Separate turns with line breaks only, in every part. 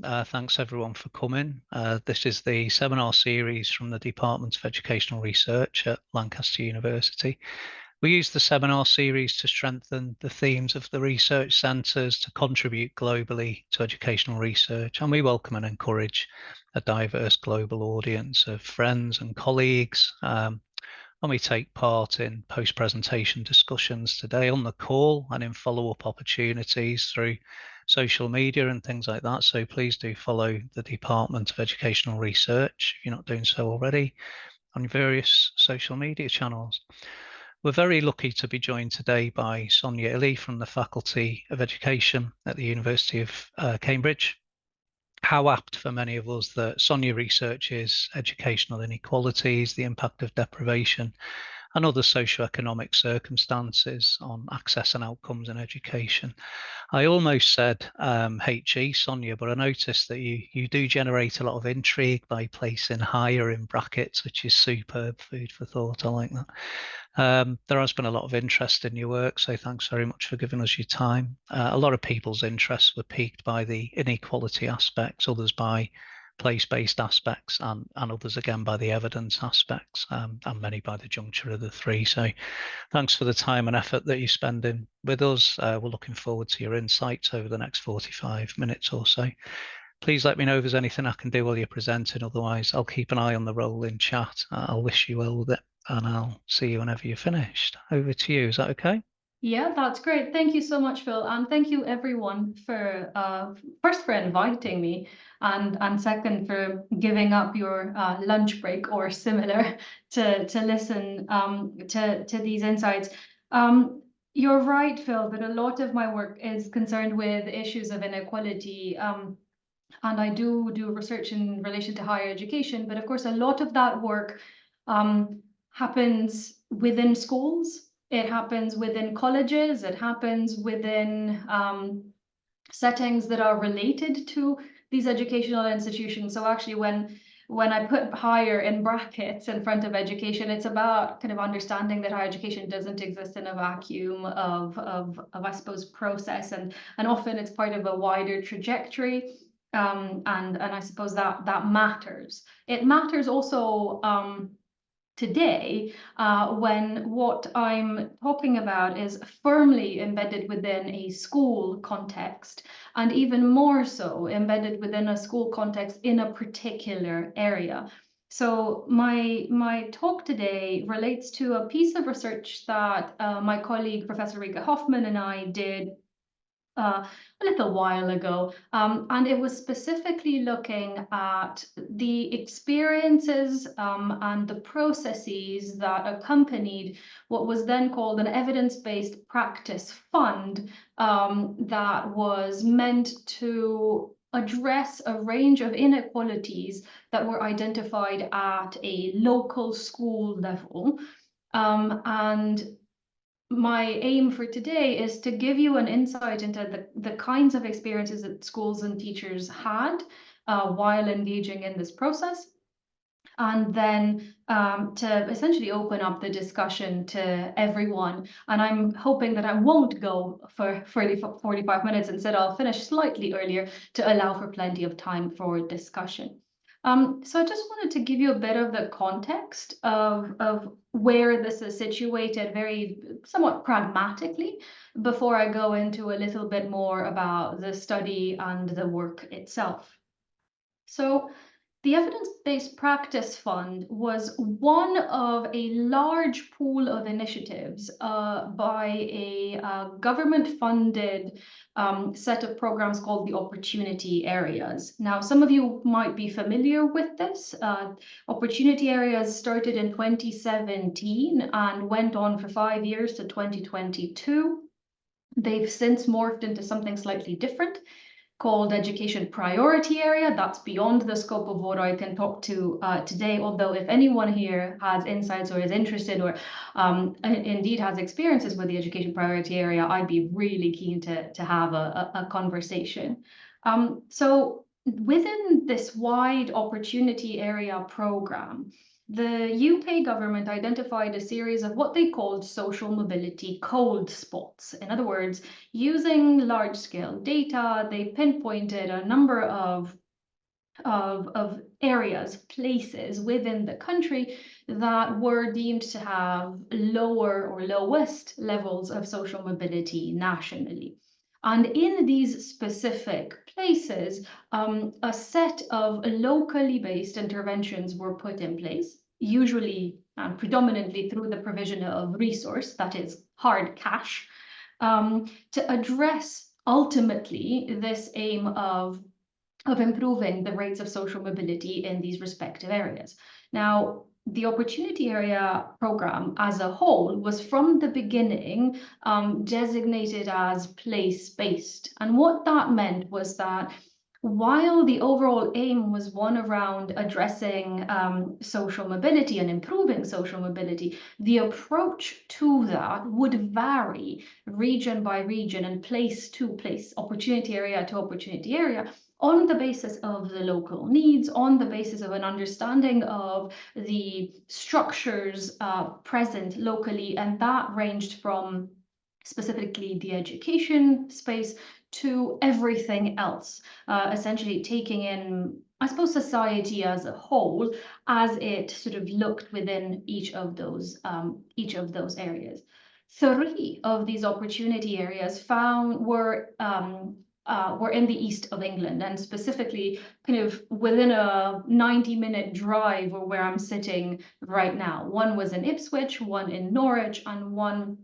Thanks everyone for coming. This is the seminar series from the Department of Educational Research at Lancaster University. We use the seminar series to strengthen the themes of the research centres to contribute globally to educational research, and we welcome and encourage a diverse global audience of friends and colleagues. And we take part in post-presentation discussions today on the call and in follow-up opportunities through social media and things like that. So please do follow the Department of Educational Research, if you're not doing so already, on various social media channels. We're very lucky to be joined today by Sonia Ilie from the Faculty of Education at the University of Cambridge. How apt for many of us that Sonia researches educational inequalities, the impact of deprivation, and other socio-economic circumstances on access and outcomes in education. I almost said HE, Sonia, but I noticed that you do generate a lot of intrigue by placing higher in brackets, which is superb, food for thought. I like that. There has been a lot of interest in your work, so thanks very much for giving us your time. A lot of people's interests were piqued by the inequality aspects, others by place-based aspects, and others again by the evidence aspects, and many by the juncture of the three. So thanks for the time and effort that you're spending with us. We're looking forward to your insights over the next 45 minutes or so. Please let me know if there's anything I can do while you're presenting. Otherwise, I'll keep an eye on the rolling chat. I'll wish you well with it, and I'll see you whenever you're finished. Over to you. Is that okay?
Yeah, that's great. Thank you so much, Phil. And thank you everyone for first for inviting me, and second for giving up your lunch break or similar to listen to these insights. You're right, Phil, that a lot of my work is concerned with issues of inequality. And I do research in relation to higher education, but of course, a lot of that work happens within schools. It happens within colleges. It happens within settings that are related to these educational institutions. So actually, when I put higher in brackets in front of education, it's about kind of understanding that higher education doesn't exist in a vacuum of I suppose process, and often it's part of a wider trajectory. And I suppose that matters. It matters also today, when what I'm talking about is firmly embedded within a school context, and even more so embedded within a school context in a particular area. So my talk today relates to a piece of research that my colleague, Professor Rika Hoffman, and I did a little while ago, and it was specifically looking at the experiences and the processes that accompanied what was then called an evidence-based practice fund, that was meant to address a range of inequalities that were identified at a local school level. And my aim for today is to give you an insight into the kinds of experiences that schools and teachers had while engaging in this process, and then to essentially open up the discussion to everyone. And I'm hoping that I won't go for 45 minutes. Instead, I'll finish slightly earlier to allow for plenty of time for discussion. So I just wanted to give you a bit of the context of where this is situated, very somewhat pragmatically, before I go into a little bit more about the study and the work itself. So the Evidence-Based Practice Fund was one of a large pool of initiatives by a government-funded set of programs called the Opportunity Areas. Now, some of you might be familiar with this. Opportunity Areas started in 2017 and went on for 5 years to 2022. They've since morphed into something slightly different, called Education Priority Area. That's beyond the scope of what I can talk to today, although if anyone here has insights or is interested, or indeed has experiences with the Education Priority Area, I'd be really keen to have a conversation. So within this wide Opportunity Area program, the UK government identified a series of what they called social mobility cold spots. In other words, using large-scale data, they pinpointed a number of areas, places within the country that were deemed to have lower or lowest levels of social mobility nationally. And in these specific places, a set of locally based interventions were put in place, usually and predominantly through the provision of resource, that is hard cash, to address ultimately this aim of improving the rates of social mobility in these respective areas. Now, the Opportunity Area Programme as a whole was from the beginning designated as place-based. And what that meant was that while the overall aim was one around addressing social mobility and improving social mobility, the approach to that would vary region by region and place to place, opportunity area to opportunity area, on the basis of the local needs, on the basis of an understanding of the structures present locally, and that ranged from specifically the education space to everything else, essentially taking in, I suppose, society as a whole as it sort of looked within each of those areas. 3 of these opportunity areas were in the east of England, and specifically kind of within a 90-minute drive of where I'm sitting right now. One was in Ipswich, one in Norwich, and one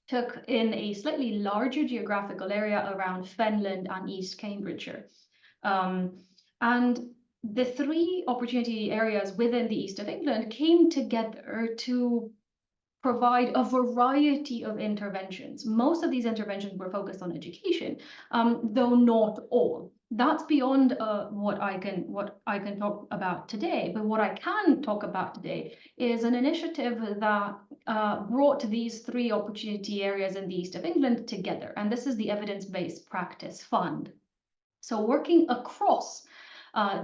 took in a slightly larger geographical area around Fenland and East Cambridgeshire. And the 3 opportunity areas within the east of England came together to provide a variety of interventions. Most of these interventions were focused on education, though not all. That's beyond what I can talk about today. But what I can talk about today is an initiative that brought these 3 opportunity areas in the east of England together, and this is the Evidence-Based Practice Fund. So working across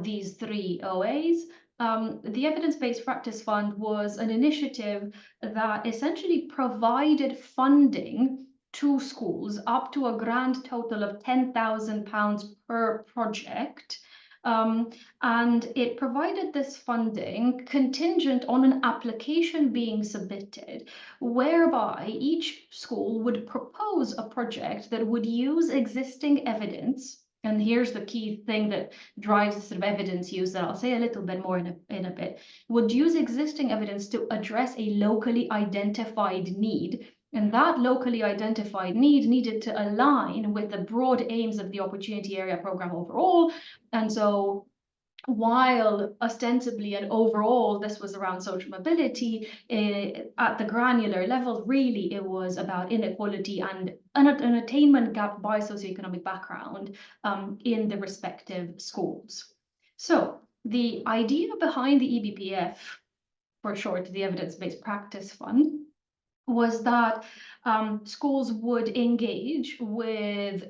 these 3 OAs, the Evidence-Based Practice Fund was an initiative that essentially provided funding to schools up to a grand total of £10,000 per project. And it provided this funding contingent on an application being submitted, whereby each school would propose a project that would use existing evidence. And here's the key thing that drives the sort of evidence use that I'll say a little bit more in a bit, would use existing evidence to address a locally identified need. And that locally identified need needed to align with the broad aims of the Opportunity Area Programme overall. And so while ostensibly and overall this was around social mobility, at the granular level, really it was about inequality and an attainment gap by socioeconomic background in the respective schools. So the idea behind the EBPF, for short, the Evidence-Based Practice Fund, was that schools would engage with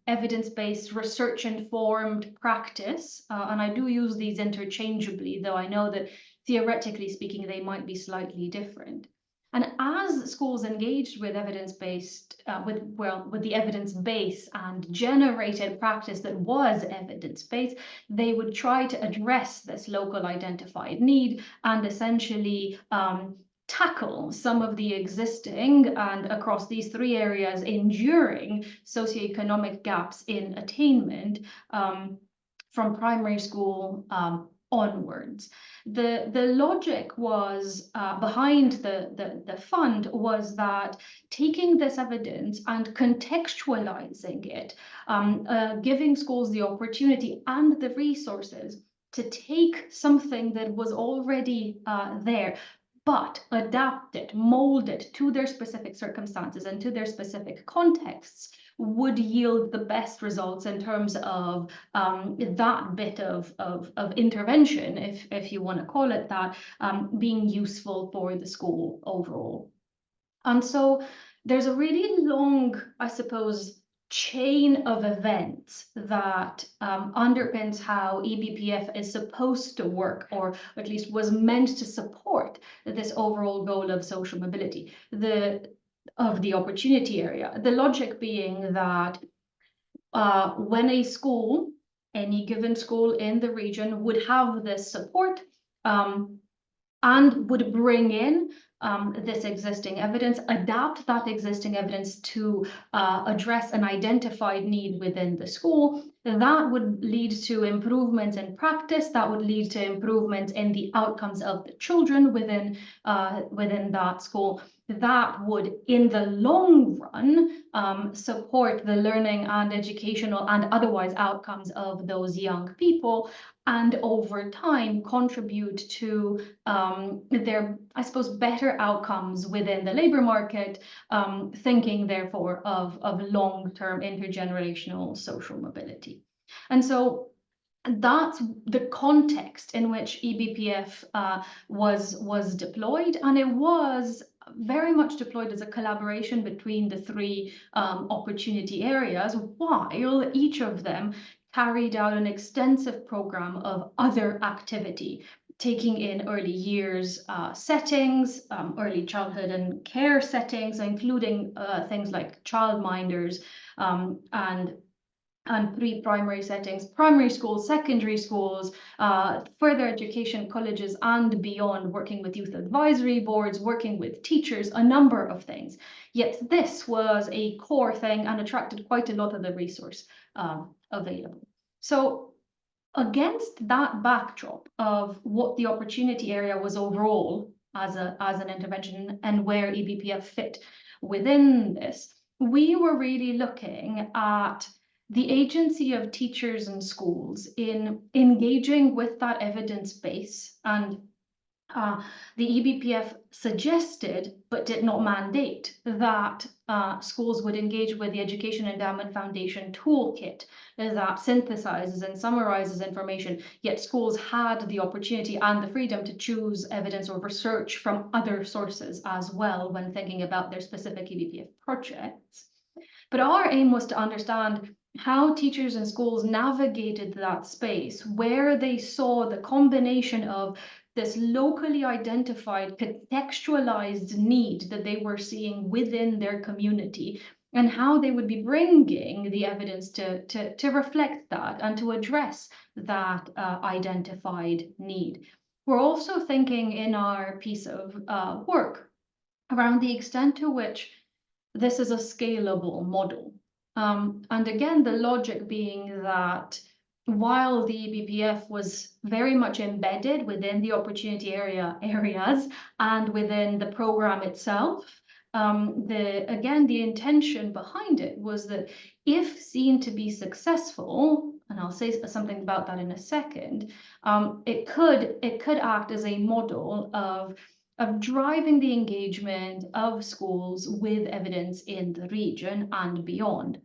evidence-based, research-informed practice, and I do use these interchangeably, though I know that theoretically speaking, they might be slightly different. And as schools engaged with evidence-based, with the evidence base and generated practice that was evidence-based, they would try to address this local identified need and essentially tackle some of the existing and across these 3 areas enduring socioeconomic gaps in attainment from primary school onwards. The logic was behind the fund was that taking this evidence and contextualizing it, giving schools the opportunity and the resources to take something that was already there, but adapt it, mold it to their specific circumstances and to their specific contexts, would yield the best results in terms of that bit of intervention, if you want to call it that, being useful for the school overall. And so there's a really long, I suppose, chain of events that underpins how EBPF is supposed to work, or at least was meant to support this overall goal of social mobility, of the opportunity area. The logic being that when a school, any given school in the region, would have this support and would bring in this existing evidence, adapt that existing evidence to address an identified need within the school, that would lead to improvements in practice, that would lead to improvements in the outcomes of the children within that school. That would, in the long run, support the learning and educational and otherwise outcomes of those young people, and over time contribute to their, I suppose, better outcomes within the labor market, thinking therefore of long-term intergenerational social mobility. And so that's the context in which EBPF was deployed, and it was very much deployed as a collaboration between the three opportunity areas, while each of them carried out an extensive program of other activity, taking in early years settings, early childhood and care settings, including things like childminders and pre-primary settings, primary schools, secondary schools, further education, colleges and beyond, working with youth advisory boards, working with teachers, a number of things. Yet this was a core thing and attracted quite a lot of the resource available. So against that backdrop of what the opportunity area was overall as an intervention and where EBPF fit within this, we were really looking at the agency of teachers and schools in engaging with that evidence base. And the EBPF suggested, but did not mandate, that schools would engage with the Education Endowment Foundation toolkit that synthesizes and summarizes information, yet schools had the opportunity and the freedom to choose evidence or research from other sources as well when thinking about their specific EBPF projects. But our aim was to understand how teachers and schools navigated that space, where they saw the combination of this locally identified, contextualized need that they were seeing within their community, and how they would be bringing the evidence to reflect that and to address that identified need. We're also thinking in our piece of work around the extent to which this is a scalable model. And again, the logic being that while the EBPF was very much embedded within the opportunity areas and within the program itself, the intention behind it was that if seen to be successful, and I'll say something about that in a second, it could act as a model of driving the engagement of schools with evidence in the region and beyond.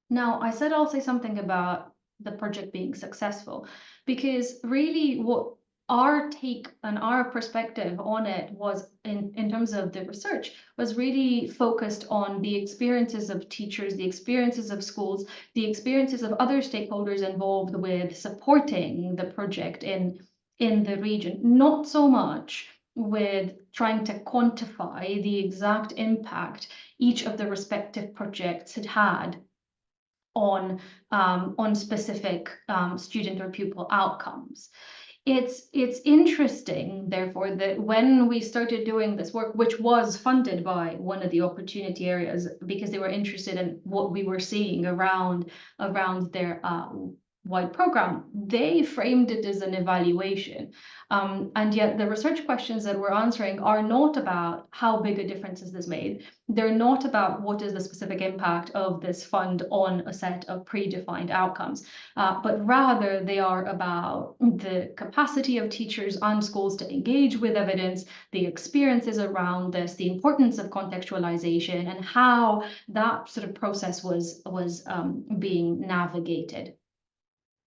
Now, I said I'll say something about the project being successful, because really what our take and our perspective on it was, in terms of the research, was really focused on the experiences of teachers, the experiences of schools, the experiences of other stakeholders involved with supporting the project in the region, not so much with trying to quantify the exact impact each of the respective projects had on specific student or pupil outcomes. It's interesting, therefore, that when we started doing this work, which was funded by one of the opportunity areas, because they were interested in what we were seeing around their wide program, they framed it as an evaluation. And yet the research questions that we're answering are not about how big a difference has this made. They're not about what is the specific impact of this fund on a set of predefined outcomes, but rather they are about the capacity of teachers and schools to engage with evidence, the experiences around this, the importance of contextualization, and how that sort of process was being navigated.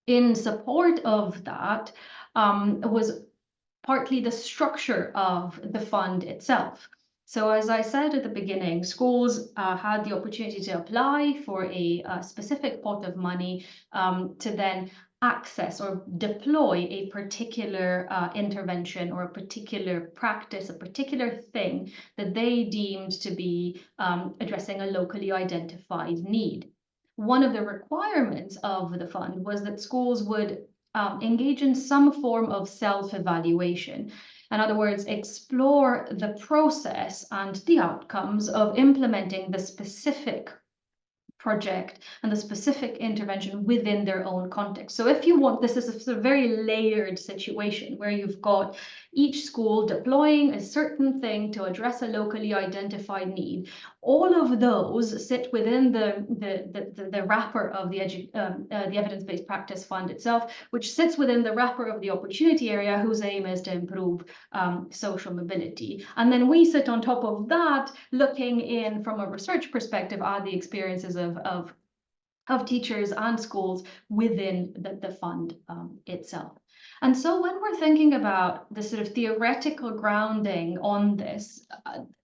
In support of that was partly the structure of the fund itself. So as I said at the beginning, schools had the opportunity to apply for a specific pot of money to then access or deploy a particular intervention or a particular practice, a particular thing that they deemed to be addressing a locally identified need. One of the requirements of the fund was that schools would engage in some form of self-evaluation. In other words, explore the process and the outcomes of implementing the specific project and the specific intervention within their own context. So if you want, this is a very layered situation where you've got each school deploying a certain thing to address a locally identified need. All of those sit within the wrapper of the evidence-based practice fund itself, which sits within the wrapper of the opportunity area, whose aim is to improve social mobility. And then we sit on top of that, looking in from a research perspective at the experiences of teachers and schools within the fund itself. And so when we're thinking about the sort of theoretical grounding on this,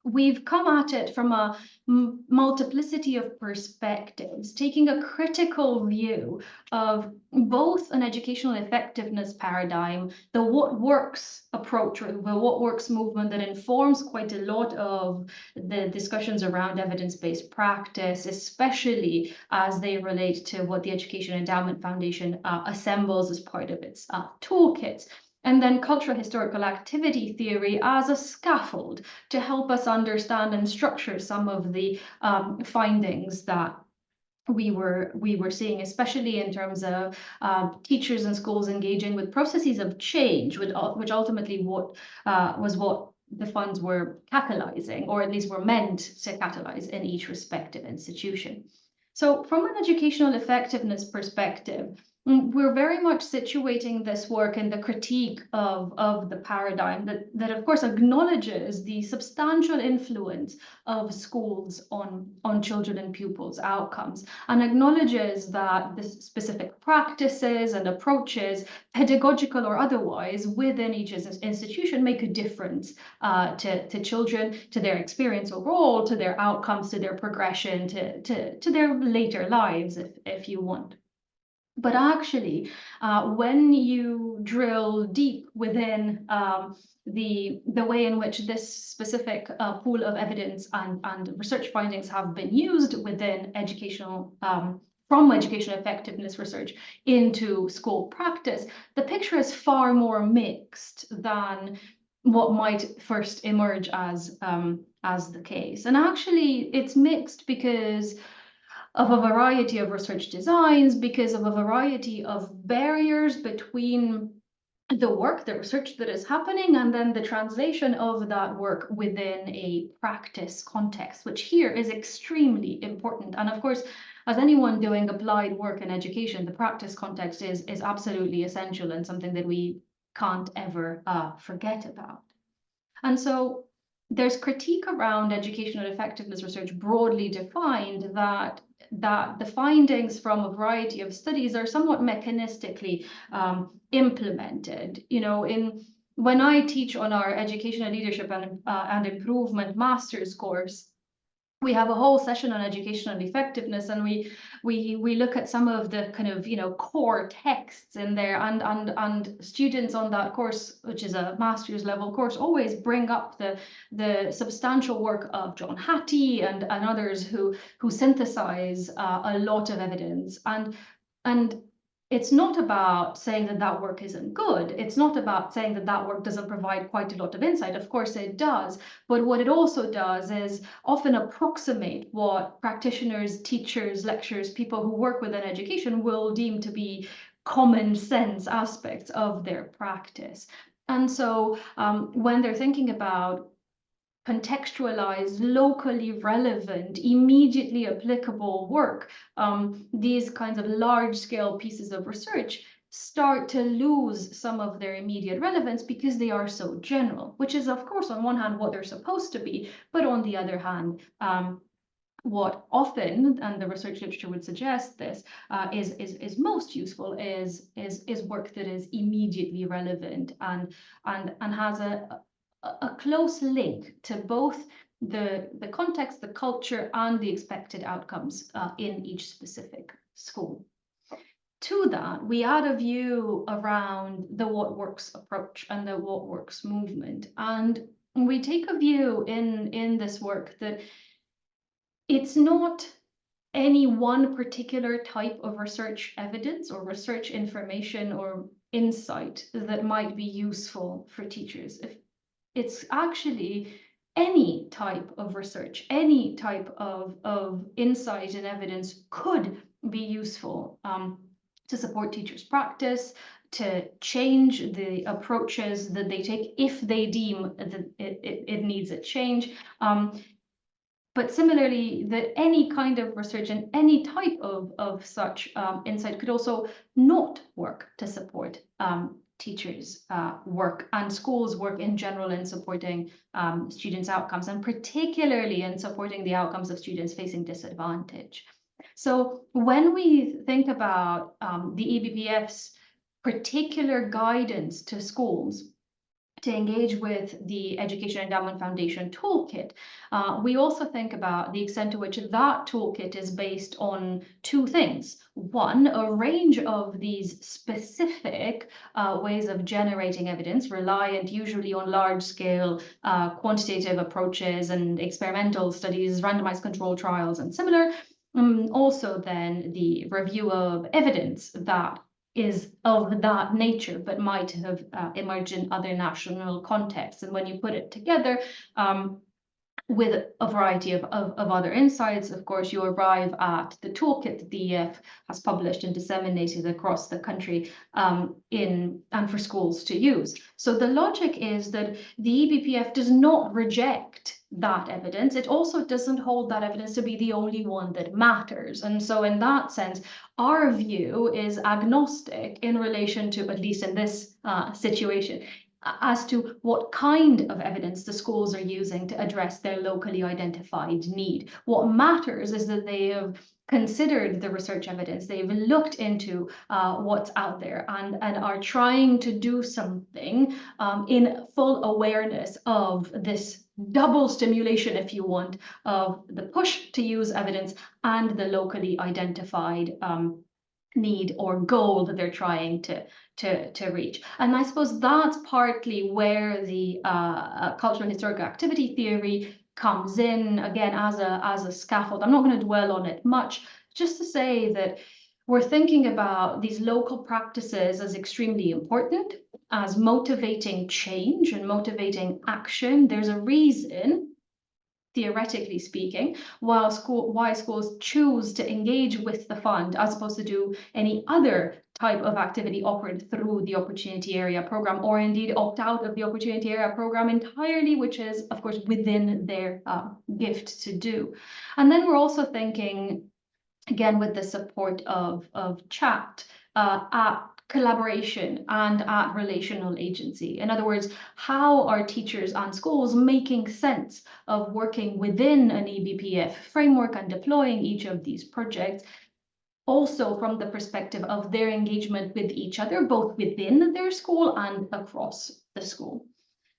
we've come at it from a multiplicity of perspectives, taking a critical view of both an educational effectiveness paradigm, the what works approach, or the what works movement that informs quite a lot of the discussions around evidence-based practice, especially as they relate to what the Education Endowment Foundation assembles as part of its toolkits. And then cultural historical activity theory as a scaffold to help us understand and structure some of the findings that we were seeing, especially in terms of teachers and schools engaging with processes of change, which ultimately was what the funds were catalyzing, or at least were meant to catalyze in each respective institution. So from an educational effectiveness perspective, we're very much situating this work in the critique of the paradigm that of course acknowledges the substantial influence of schools on children and pupils' outcomes, and acknowledges that the specific practices and approaches, pedagogical or otherwise, within each institution make a difference to children, to their experience overall, to their outcomes, to their progression, to their later lives, if you want. But actually, when you drill deep within the way in which this specific pool of evidence and research findings have been used within educational, from educational effectiveness research into school practice, the picture is far more mixed than what might first emerge as the case. And actually, it's mixed because of a variety of research designs, because of a variety of barriers between the work, the research that is happening, and then the translation of that work within a practice context, which here is extremely important. And of course, as anyone doing applied work in education, the practice context is absolutely essential and something that we can't ever forget about. And so there's critique around educational effectiveness research broadly defined that the findings from a variety of studies are somewhat mechanistically implemented. You know, when I teach on our educational leadership and improvement master's course, we have a whole session on educational effectiveness, and we look at some of the kind of, you know, core texts in there, and students on that course, which is a master's level course, always bring up the substantial work of John Hattie and others who synthesize a lot of evidence, and it's not about saying that that work isn't good. It's not about saying that that work doesn't provide quite a lot of insight. Of course it does. But what it also does is often approximate what practitioners, teachers, lecturers, people who work within education will deem to be common sense aspects of their practice. And so when they're thinking about contextualized, locally relevant, immediately applicable work, these kinds of large-scale pieces of research start to lose some of their immediate relevance because they are so general, which is, of course, on one hand, what they're supposed to be, but on the other hand, what often, and the research literature would suggest this, is most useful is work that is immediately relevant and has a close link to both the context, the culture, and the expected outcomes in each specific school. To that, we add a view around the what works approach and the what works movement. And we take a view in this work that it's not any one particular type of research evidence or research information or insight that might be useful for teachers. If it's actually any type of research, any type of insight and evidence could be useful to support teachers' practice, to change the approaches that they take if they deem that it needs a change. But similarly, that any kind of research and any type of such insight could also not work to support teachers' work and schools' work in general in supporting students' outcomes, and particularly in supporting the outcomes of students facing disadvantage. So when we think about the EBPF's particular guidance to schools to engage with the Education Endowment Foundation toolkit, we also think about the extent to which that toolkit is based on two things. One, a range of these specific ways of generating evidence, reliant usually on large-scale quantitative approaches and experimental studies, randomized control trials, and similar. Also then the review of evidence that is of that nature, but might have emerged in other national contexts. And when you put it together with a variety of other insights, of course, you arrive at the toolkit that the EF has published and disseminated across the country and for schools to use. So the logic is that the EBPF does not reject that evidence. It also doesn't hold that evidence to be the only one that matters. And so in that sense, our view is agnostic in relation to, at least in this situation, as to what kind of evidence the schools are using to address their locally identified need. What matters is that they have considered the research evidence, they've looked into what's out there and are trying to do something in full awareness of this double stimulation, if you want, of the push to use evidence and the locally identified need or goal that they're trying to reach. And I suppose that's partly where the cultural historical activity theory comes in, again, as a scaffold. I'm not going to dwell on it much, just to say that we're thinking about these local practices as extremely important, as motivating change and motivating action. There's a reason, theoretically speaking, why schools choose to engage with the fund as opposed to do any other type of activity offered through the Opportunity Area Programme, or indeed opt out of the Opportunity Area Programme entirely, which is, of course, within their gift to do. And then we're also thinking, again, with the support of CHAT, at collaboration and at relational agency. In other words, how are teachers and schools making sense of working within an EBPF framework and deploying each of these projects, also from the perspective of their engagement with each other, both within their school and across the school,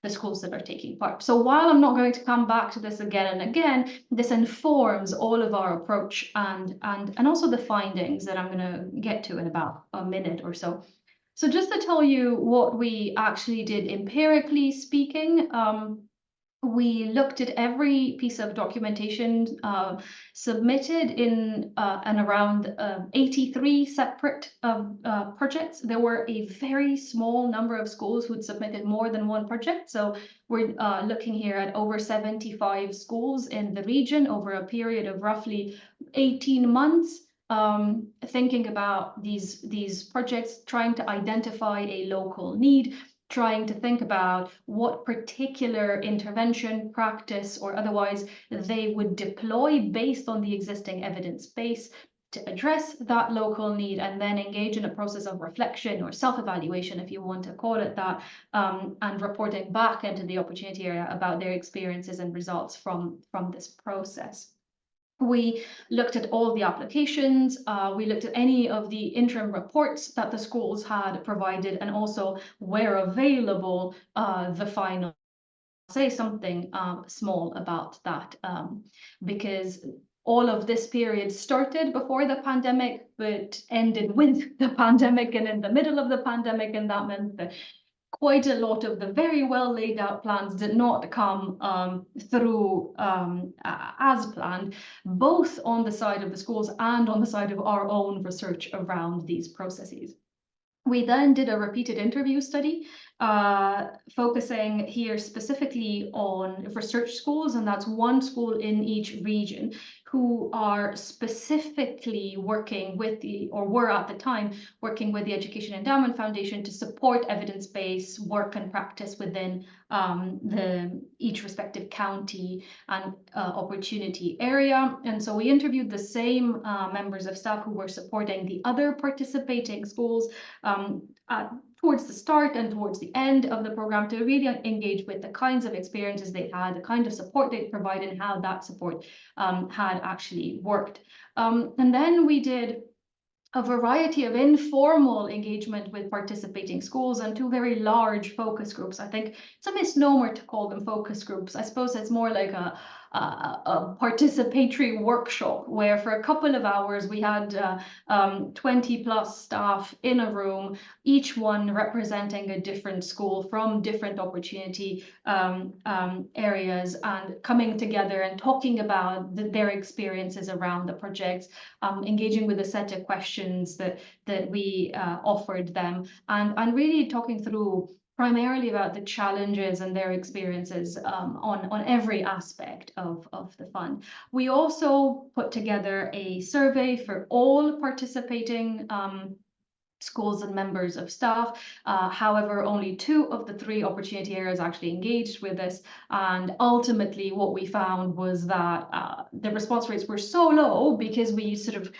the schools that are taking part. So while I'm not going to come back to this again and again, this informs all of our approach and also the findings that I'm going to get to in about a minute or so. So just to tell you what we actually did empirically speaking, we looked at every piece of documentation submitted in and around 83 separate projects. There were a very small number of schools who'd submitted more than one project. So we're looking here at over 75 schools in the region over a period of roughly 18 months. Thinking about these projects, trying to identify a local need, trying to think about what particular intervention, practice, or otherwise they would deploy based on the existing evidence base to address that local need, and then engage in a process of reflection or self-evaluation, if you want to call it that, and reporting back into the opportunity area about their experiences and results from this process. We looked at all the applications, we looked at any of the interim reports that the schools had provided, and also, where available, the final say something small about that, because all of this period started before the pandemic, but ended with the pandemic and in the middle of the pandemic, and that meant that quite a lot of the very well laid out plans did not come through as planned, both on the side of the schools and on the side of our own research around these processes. We then did a repeated interview study, focusing here specifically on research schools, and that's one school in each region, who are specifically working with or were at the time, working with the Education Endowment Foundation to support evidence-based work and practice within each respective county and opportunity area. And so we interviewed the same members of staff who were supporting the other participating schools towards the start and towards the end of the program, to really engage with the kinds of experiences they had, the kind of support they provided, and how that support had actually worked. And then we did a variety of informal engagement with participating schools and two very large focus groups. I think it's a misnomer to call them focus groups. I suppose it's more like a participatory workshop, where for a couple of hours we had 20 plus staff in a room, each one representing a different school from different opportunity areas, and coming together and talking about their experiences around the projects, engaging with a set of questions that we offered them, and really talking through primarily about the challenges and their experiences on every aspect of the fund. We also put together a survey for all participating schools and members of staff. However, only 2 of the 3 opportunity areas actually engaged with this. And ultimately what we found was that the response rates were so low, because we sort of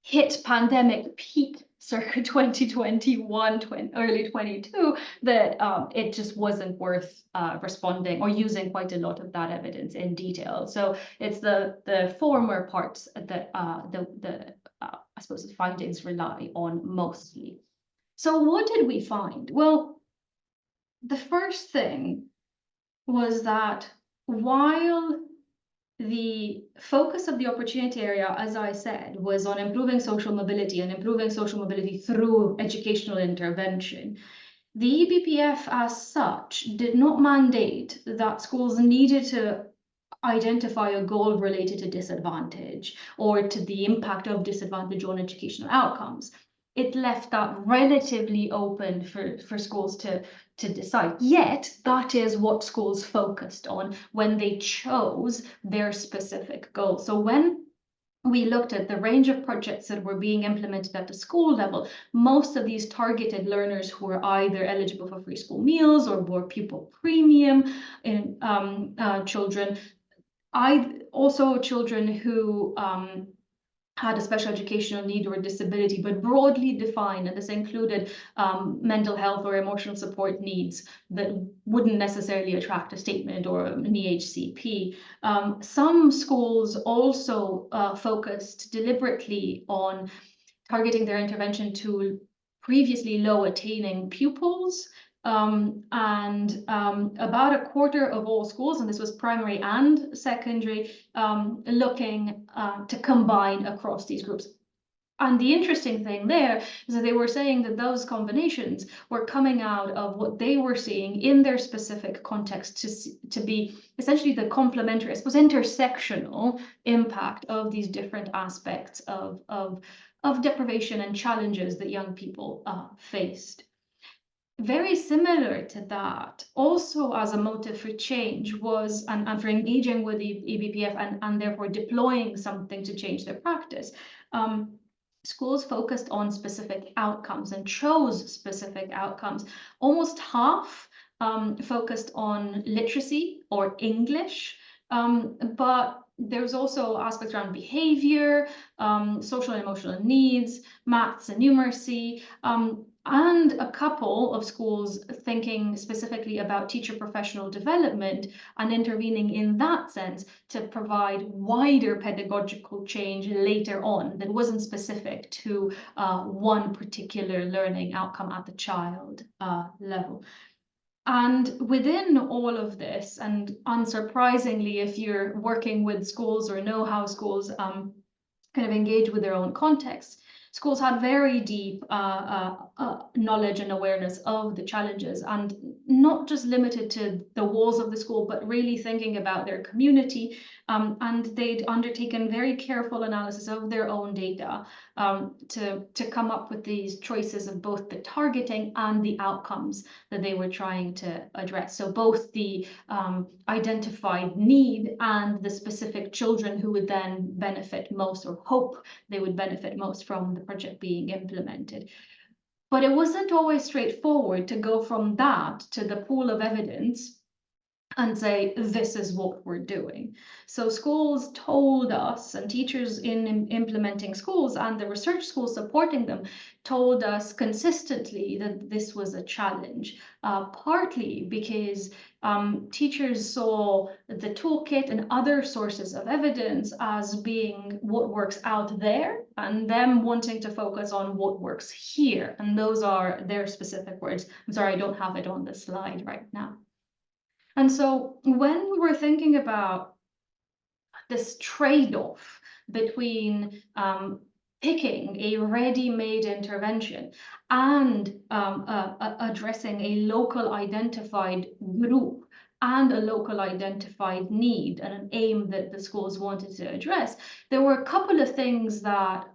hit pandemic peak circa 2021, early 22, that it just wasn't worth responding or using quite a lot of that evidence in detail. So it's the former parts that I suppose the findings rely on mostly. So what did we find? Well, the first thing was that while the focus of the opportunity area, as I said, was on improving social mobility and improving social mobility through educational intervention, the EBPF as such did not mandate that schools needed to identify a goal related to disadvantage or to the impact of disadvantage on educational outcomes. It left that relatively open for schools to decide. Yet that is what schools focused on when they chose their specific goal. So when we looked at the range of projects that were being implemented at the school level, most of these targeted learners who were either eligible for free school meals or were pupil premium in children, also children who had a special educational need or a disability, but broadly defined, and this included mental health or emotional support needs that wouldn't necessarily attract a statement or an EHCP. Some schools also focused deliberately on targeting their intervention to previously low attaining pupils. About a quarter of all schools, and this was primary and secondary, looking to combine across these groups. And the interesting thing there is that they were saying that those combinations were coming out of what they were seeing in their specific context to be essentially the complementary, I suppose, intersectional impact of these different aspects of deprivation and challenges that young people faced. Very similar to that, also as a motive for change was, and for engaging with the EBPF and therefore deploying something to change their practice, schools focused on specific outcomes and chose specific outcomes. Almost half focused on literacy or English, but there's also aspects around behavior, social and emotional needs, maths and numeracy, and a couple of schools thinking specifically about teacher professional development and intervening in that sense to provide wider pedagogical change later on that wasn't specific to one particular learning outcome at the child level. And within all of this, and unsurprisingly, if you're working with schools or know how schools kind of engage with their own context, schools had very deep knowledge and awareness of the challenges, and not just limited to the walls of the school, but really thinking about their community. And they'd undertaken very careful analysis of their own data to come up with these choices of both the targeting and the outcomes that they were trying to address. So both the identified need and the specific children who would then benefit most, or hope they would benefit most from the project being implemented. But it wasn't always straightforward to go from that to the pool of evidence and say, this is what we're doing. So schools told us, and teachers in implementing schools and the research schools supporting them told us consistently that this was a challenge, partly because teachers saw the toolkit and other sources of evidence as being what works out there, and them wanting to focus on what works here. And those are their specific words. I'm sorry, I don't have it on the slide right now. And so when we were thinking about this trade-off between picking a ready-made intervention and addressing a local identified group and a local identified need and an aim that the schools wanted to address, there were a couple of things that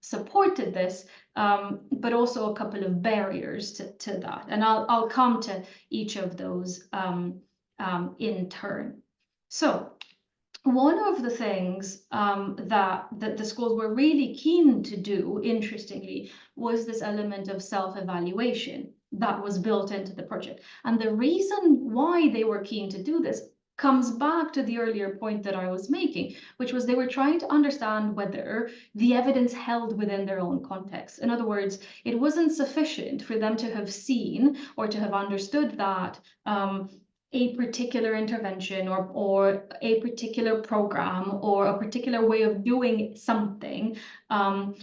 supported this, but also a couple of barriers to that. And I'll come to each of those in turn. So one of the things that the schools were really keen to do, interestingly, was this element of self-evaluation that was built into the project. And the reason why they were keen to do this comes back to the earlier point that I was making, which was they were trying to understand whether the evidence held within their own context. In other words, it wasn't sufficient for them to have seen or to have understood that a particular intervention or a particular program or a particular way of doing something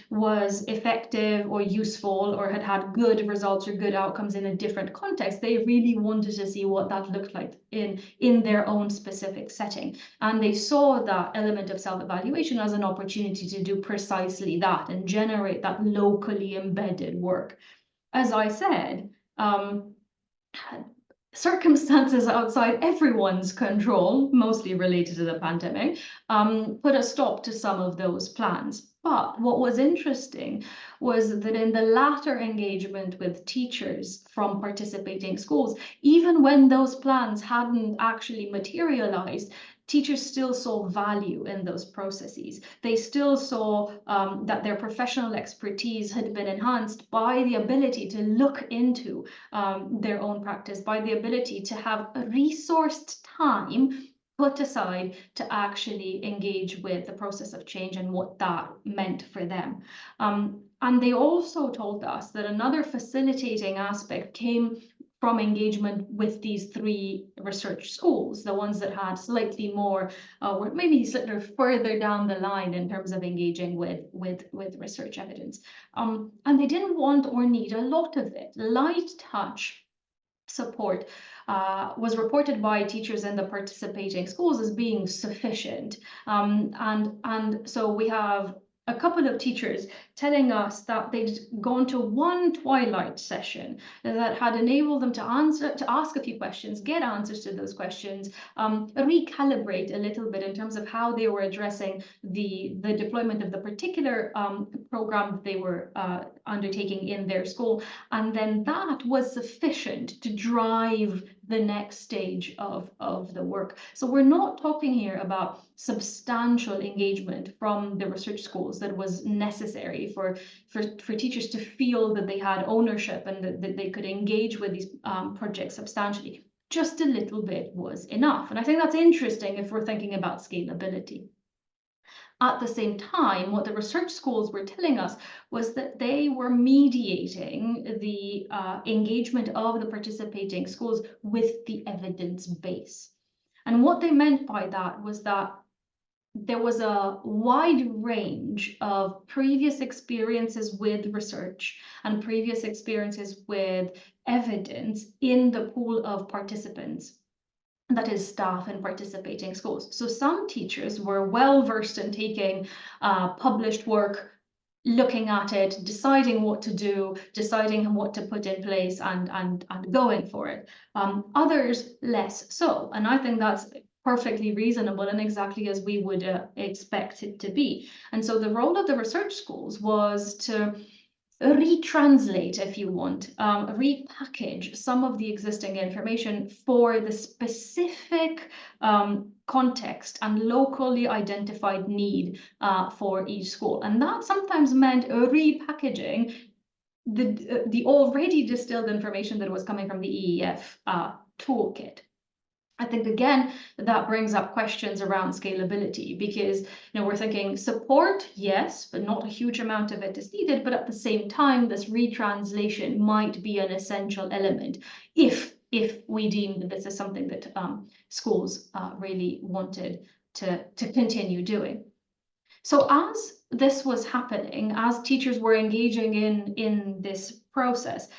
was effective or useful or had good results or good outcomes in a different context. They really wanted to see what that looked like in their own specific setting. And they saw that element of self-evaluation as an opportunity to do precisely that and generate that locally embedded work. As I said, circumstances outside everyone's control, mostly related to the pandemic, put a stop to some of those plans. But what was interesting was that in the latter engagement with teachers from participating schools, even when those plans hadn't actually materialized, teachers still saw value in those processes. They still saw that their professional expertise had been enhanced by the ability to look into their own practice, by the ability to have a resourced time put aside to actually engage with the process of change and what that meant for them. And they also told us that another facilitating aspect came from engagement with these three research schools, the ones that had slightly more, or maybe slightly further down the line in terms of engaging with research evidence. And they didn't want or need a lot of it. Light touch support was reported by teachers in the participating schools as being sufficient. And so we have a couple of teachers telling us that they'd gone to one twilight session that had enabled them to ask a few questions, get answers to those questions, recalibrate a little bit in terms of how they were addressing the deployment of the particular program they were undertaking in their school. And then that was sufficient to drive the next stage of the work. So we're not talking here about substantial engagement from the research schools that was necessary for teachers to feel that they had ownership and that they could engage with these projects substantially. Just a little bit was enough. And I think that's interesting if we're thinking about scalability. At the same time, what the research schools were telling us was that they were mediating the engagement of the participating schools with the evidence base. And what they meant by that was that there was a wide range of previous experiences with research and previous experiences with evidence in the pool of participants, that is staff in participating schools. So some teachers were well versed in taking published work, looking at it, deciding what to do, deciding what to put in place, and going for it. Others less so, and I think that's perfectly reasonable and exactly as we would expect it to be. And so the role of the research schools was to retranslate, if you want, repackage some of the existing information for the specific context and locally identified need for each school. And that sometimes meant repackaging the already distilled information that was coming from the EEF toolkit. I think, again, that brings up questions around scalability, because we're thinking support, yes, but not a huge amount of it is needed. But at the same time, this retranslation might be an essential element if we deem that this is something that schools really wanted to continue doing. So as this was happening, as teachers were engaging in this process,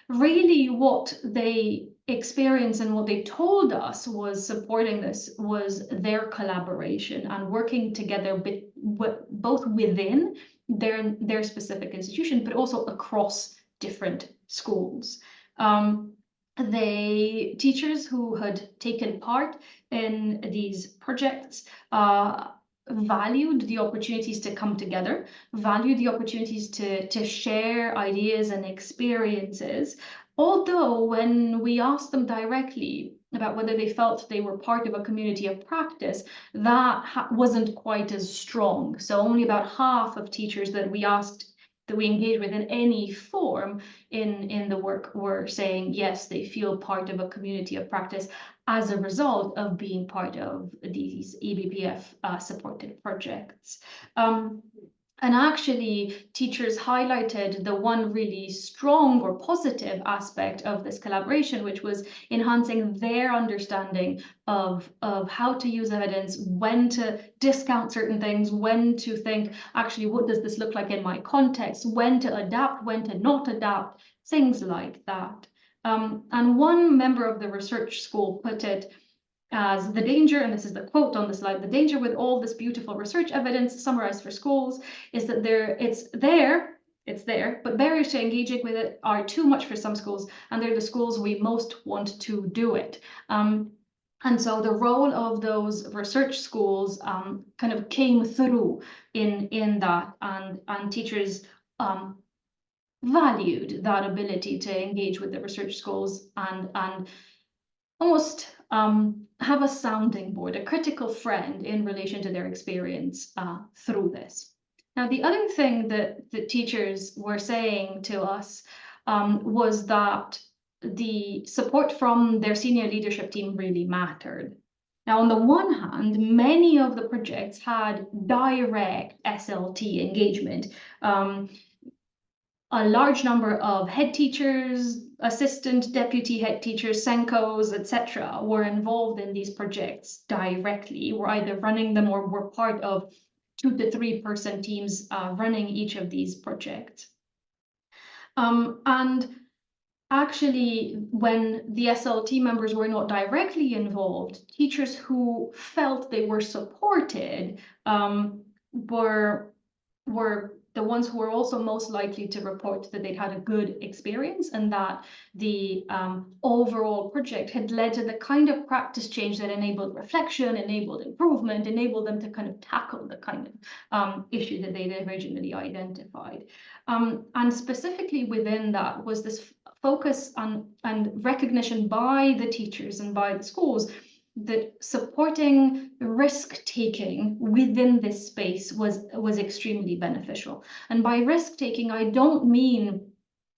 really what they experienced and what they told us was supporting this was their collaboration and working together both within their specific institution, but also across different schools. Teachers who had taken part in these projects valued the opportunities to come together, valued the opportunities to share ideas and experiences. Although when we asked them directly about whether they felt they were part of a community of practice, that wasn't quite as strong. So only about half of teachers that we asked, that we engage with in any form in the work, were saying yes, they feel part of a community of practice as a result of being part of these EBPF supported projects. And actually, teachers highlighted the one really strong or positive aspect of this collaboration, which was enhancing their understanding of how to use evidence, when to discount certain things, when to think, actually, what does this look like in my context, when to adapt, when to not adapt, things like that. And one member of the research school put it as the danger, and this is the quote on the slide, the danger with all this beautiful research evidence summarized for schools is that it's there, but barriers to engaging with it are too much for some schools, and they're the schools we most want to do it. And so the role of those research schools kind of came through in that, and teachers valued that ability to engage with the research schools and almost have a sounding board, a critical friend in relation to their experience through this. Now, the other thing that the teachers were saying to us was that the support from their senior leadership team really mattered. Now, on the one hand, many of the projects had direct SLT engagement. A large number of head teachers, assistant deputy head teachers, SENCOs, etc., were involved in these projects directly, were either running them or were part of 2 to 3 person teams running each of these projects. And actually, when the SLT members were not directly involved, teachers who felt they were supported were the ones who were also most likely to report that they'd had a good experience, and that the overall project had led to the kind of practice change that enabled reflection, enabled improvement, enabled them to kind of tackle the kind of issue that they'd originally identified. And specifically within that was this focus on and recognition by the teachers and by the schools that supporting risk-taking within this space was extremely beneficial. And by risk-taking, I don't mean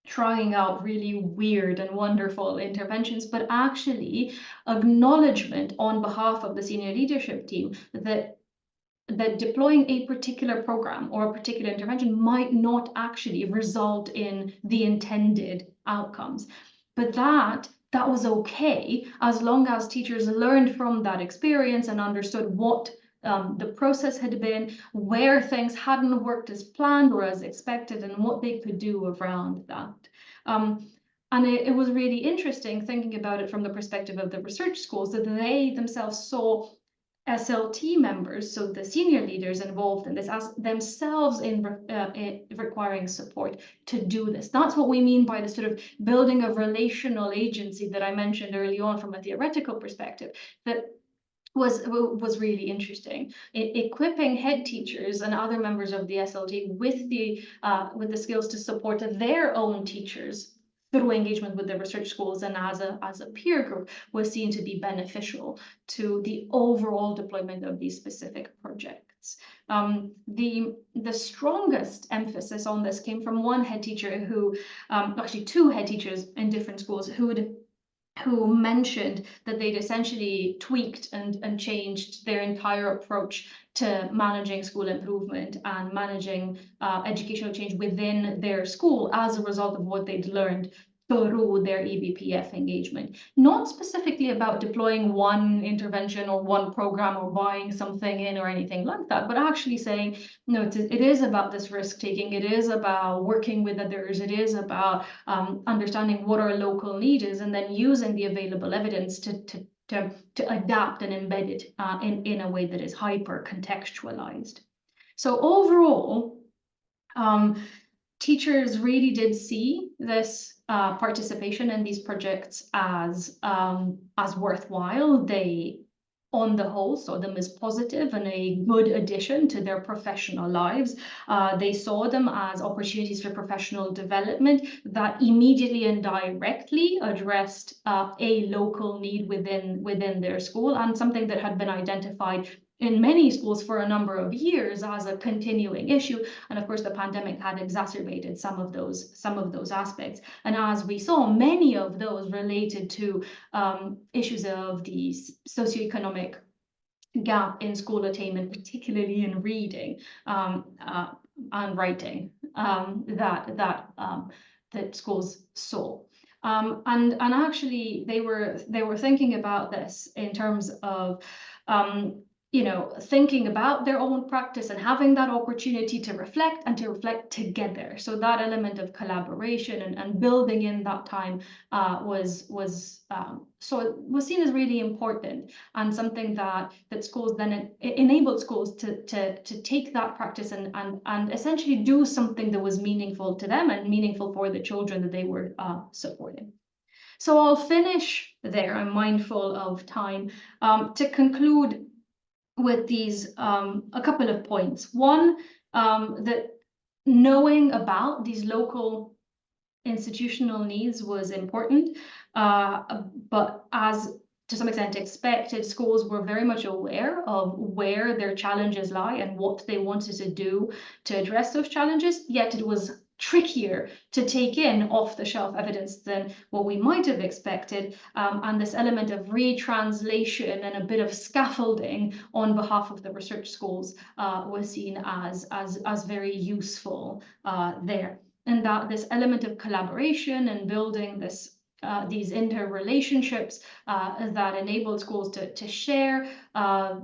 trying out really weird and wonderful interventions, but actually acknowledgement on behalf of the senior leadership team that deploying a particular program or a particular intervention might not actually result in the intended outcomes. But that was okay, as long as teachers learned from that experience and understood what the process had been, where things hadn't worked as planned or as expected, and what they could do around that. And it was really interesting thinking about it from the perspective of the research schools, that they themselves saw SLT members, so the senior leaders involved in this, as themselves in requiring support to do this. That's what we mean by the sort of building of relational agency that I mentioned early on from a theoretical perspective, that was really interesting. Equipping head teachers and other members of the SLT with the skills to support their own teachers through engagement with the research schools and as a peer group was seen to be beneficial to the overall deployment of these specific projects. The strongest emphasis on this came from one head teacher who, actually two head teachers in different schools who mentioned that they'd essentially tweaked and changed their entire approach to managing school improvement and managing educational change within their school as a result of what they'd learned through their EBPF engagement. Not specifically about deploying one intervention or one program or buying something in or anything like that, but actually saying, no, it is about this risk taking, it is about working with others, it is about understanding what our local need is, and then using the available evidence to adapt and embed it in a way that is hyper contextualized. So overall, teachers really did see this participation in these projects as worthwhile. They, on the whole, saw them as positive and a good addition to their professional lives. They saw them as opportunities for professional development that immediately and directly addressed a local need within their school, and something that had been identified in many schools for a number of years as a continuing issue. And of course, the pandemic had exacerbated some of those aspects. And as we saw, many of those related to issues of the socioeconomic gap in school attainment, particularly in reading and writing, that schools saw. And actually, they were thinking about this in terms of thinking about their own practice and having that opportunity to reflect and to reflect together. So that element of collaboration and building in that time was seen as really important, and something that schools then enabled schools to take that practice and essentially do something that was meaningful to them and meaningful for the children that they were supporting. So I'll finish there. I'm mindful of time to conclude with these a couple of points. One, that knowing about these local institutional needs was important, but as to some extent expected, schools were very much aware of where their challenges lie and what they wanted to do to address those challenges, yet it was trickier to take in off-the-shelf evidence than what we might have expected, and this element of retranslation and a bit of scaffolding on behalf of the research schools was seen as very useful there. And that this element of collaboration and building these interrelationships that enabled schools to share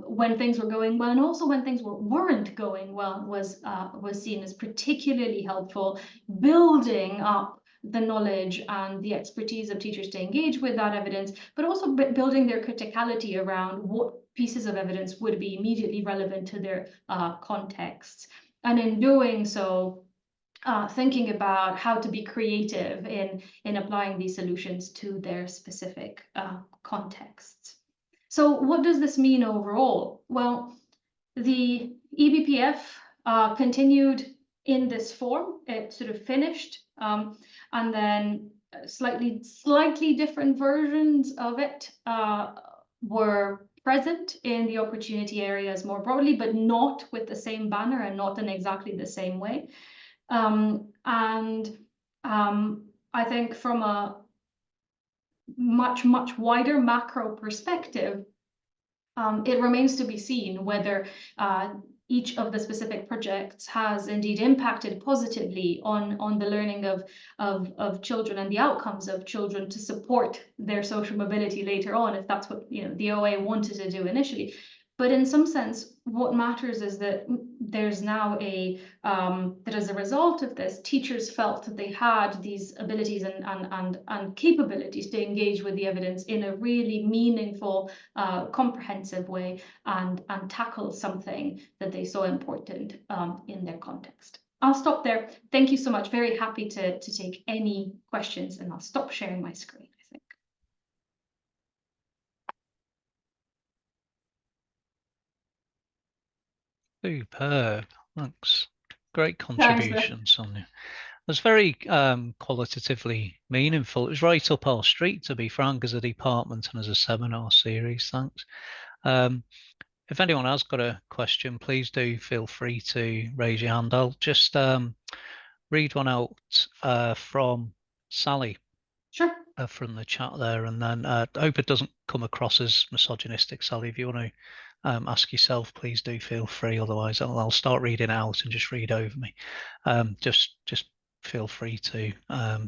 when things were going well, and also when things weren't going well, was seen as particularly helpful, building up the knowledge and the expertise of teachers to engage with that evidence, but also building their criticality around what pieces of evidence would be immediately relevant to their contexts. And in doing so, thinking about how to be creative in applying these solutions to their specific contexts. So what does this mean overall? Well, the EBPF continued in this form. It sort of finished, and then slightly different versions of it were present in the opportunity areas more broadly, but not with the same banner and not in exactly the same way. I think from a much wider macro perspective, it remains to be seen whether each of the specific projects has indeed impacted positively on the learning of children and the outcomes of children to support their social mobility later on, if that's what the OA wanted to do initially. But in some sense, what matters is that there's now that as a result of this, teachers felt that they had these abilities and capabilities to engage with the evidence in a really meaningful, comprehensive way and tackle something that they saw important in their context. I'll stop there. Thank you so much. Very happy to take any questions, and I'll stop sharing my screen, I think.
Superb. Thanks. Great contribution, Sonia. It was very qualitatively meaningful. It was right up our street, to be frank, as a department and as a seminar series. Thanks. If anyone has got a question, please do feel free to raise your hand. I'll just read one out from Sally.
Sure.
From the chat there, and then I hope it doesn't come across as misogynistic, Sally. If you want to ask yourself, please do feel free. Otherwise, I'll start reading out and just read over me. Just feel free to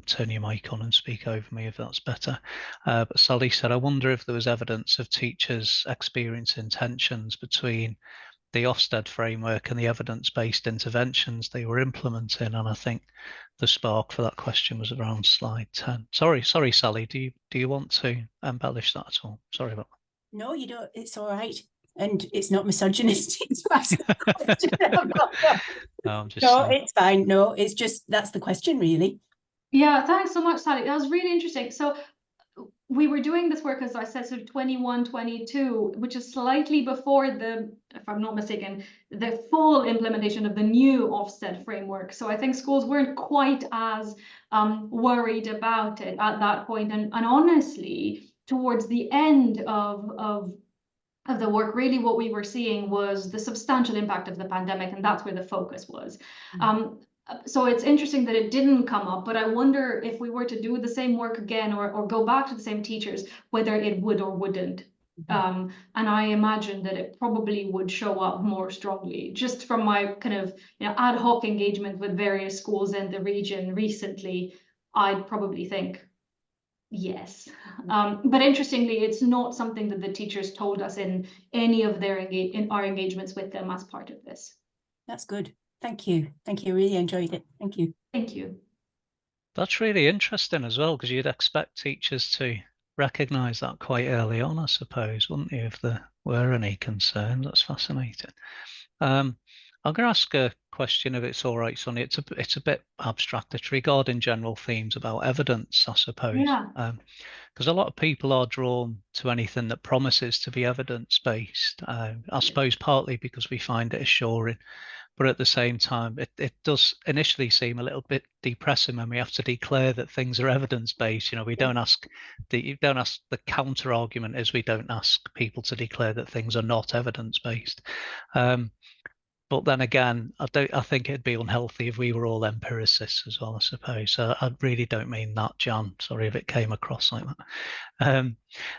turn your mic on and speak over me if that's better. But Sally said, I wonder if there was evidence of teachers experiencing tensions between the Ofsted framework and the evidence-based interventions they were implementing. And I think the spark for that question was around slide 10. Sorry, Sally, do you want to embellish that at all? Sorry about that.
No, you don't. It's all right. And it's not misogynistic to ask the question. No, it's fine. No, it's just, that's the question, really.
Yeah, thanks so much, Sally. That was really interesting. So we were doing this work, as I said, sort of 21, 22, which is slightly before if I'm not mistaken, the full implementation of the new Ofsted framework. So I think schools weren't quite as worried about it at that point. And honestly, towards the end of the work, really what we were seeing was the substantial impact of the pandemic, and that's where the focus was. So it's interesting that it didn't come up, but I wonder if we were to do the same work again or go back to the same teachers, whether it would or wouldn't. And I imagine that it probably would show up more strongly, just from my kind of ad hoc engagement with various schools in the region recently. I'd probably think yes. But interestingly, it's not something that the teachers told us in any of in our engagements with them as part of this.
That's good. Thank you. Thank you. Really enjoyed it. Thank you.
Thank you.
That's really interesting as well, because you'd expect teachers to recognise that quite early on, I suppose, wouldn't you, if there were any concerns? That's fascinating. I'm going to ask a question, if it's all right, Sonia. It's a bit abstract. It's regarding general themes about evidence, I suppose.
Yeah.
Because a lot of people are drawn to anything that promises to be evidence-based. I suppose partly because we find it assuring, but at the same time, it does initially seem a little bit depressing when we have to declare that things are evidence-based. We don't ask the counter argument is we don't ask people to declare that things are not evidence-based. But then again, I think it'd be unhealthy if we were all empiricists as well, I suppose. So I really don't mean that, Jan. Sorry if it came across like that. And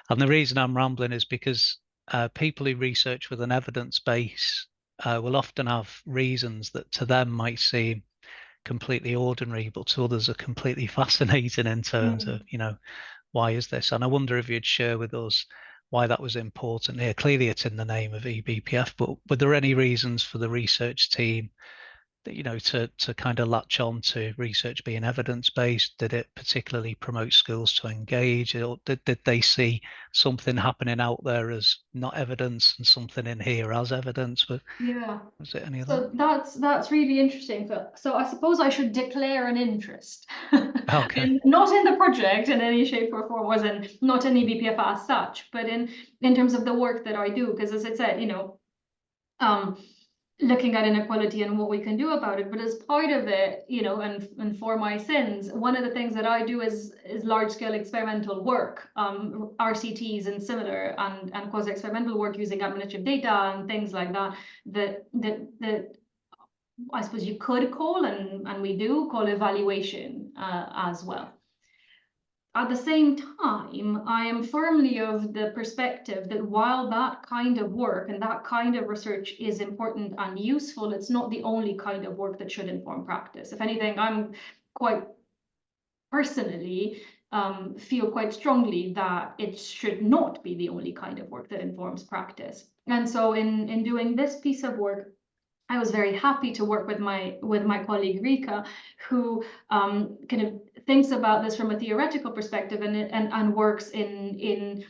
the reason I'm rambling is because people who research with an evidence base will often have reasons that to them might seem completely ordinary, but to others are completely fascinating in terms of, why is this? And I wonder if you'd share with us why that was important here. Clearly it's in the name of eBPF, but were there any reasons for the research team that, to kind of latch on to research being evidence-based? Did it particularly promote schools to engage, or did they see something happening out there as not evidence and something in here as evidence? But
yeah,
was it any of
so
that?
that's really interesting. So I suppose I should declare an interest.
Okay.
Not in the project in any shape or form, not in eBPF as such, but in terms of the work that I do, because as I said, looking at inequality and what we can do about it. But as part of it, and for my sins, one of the things that I do is large-scale experimental work, RCTs and similar, and quasi-experimental work using administrative data and things like that, that I suppose you could call, and we do call, evaluation as well. At the same time, I am firmly of the perspective that while that kind of work and that kind of research is important and useful, it's not the only kind of work that should inform practice. If anything, I'm quite personally feel quite strongly that it should not be the only kind of work that informs practice. And so in doing this piece of work, I was very happy to work with my colleague Rika, who kind of thinks about this from a theoretical perspective and works in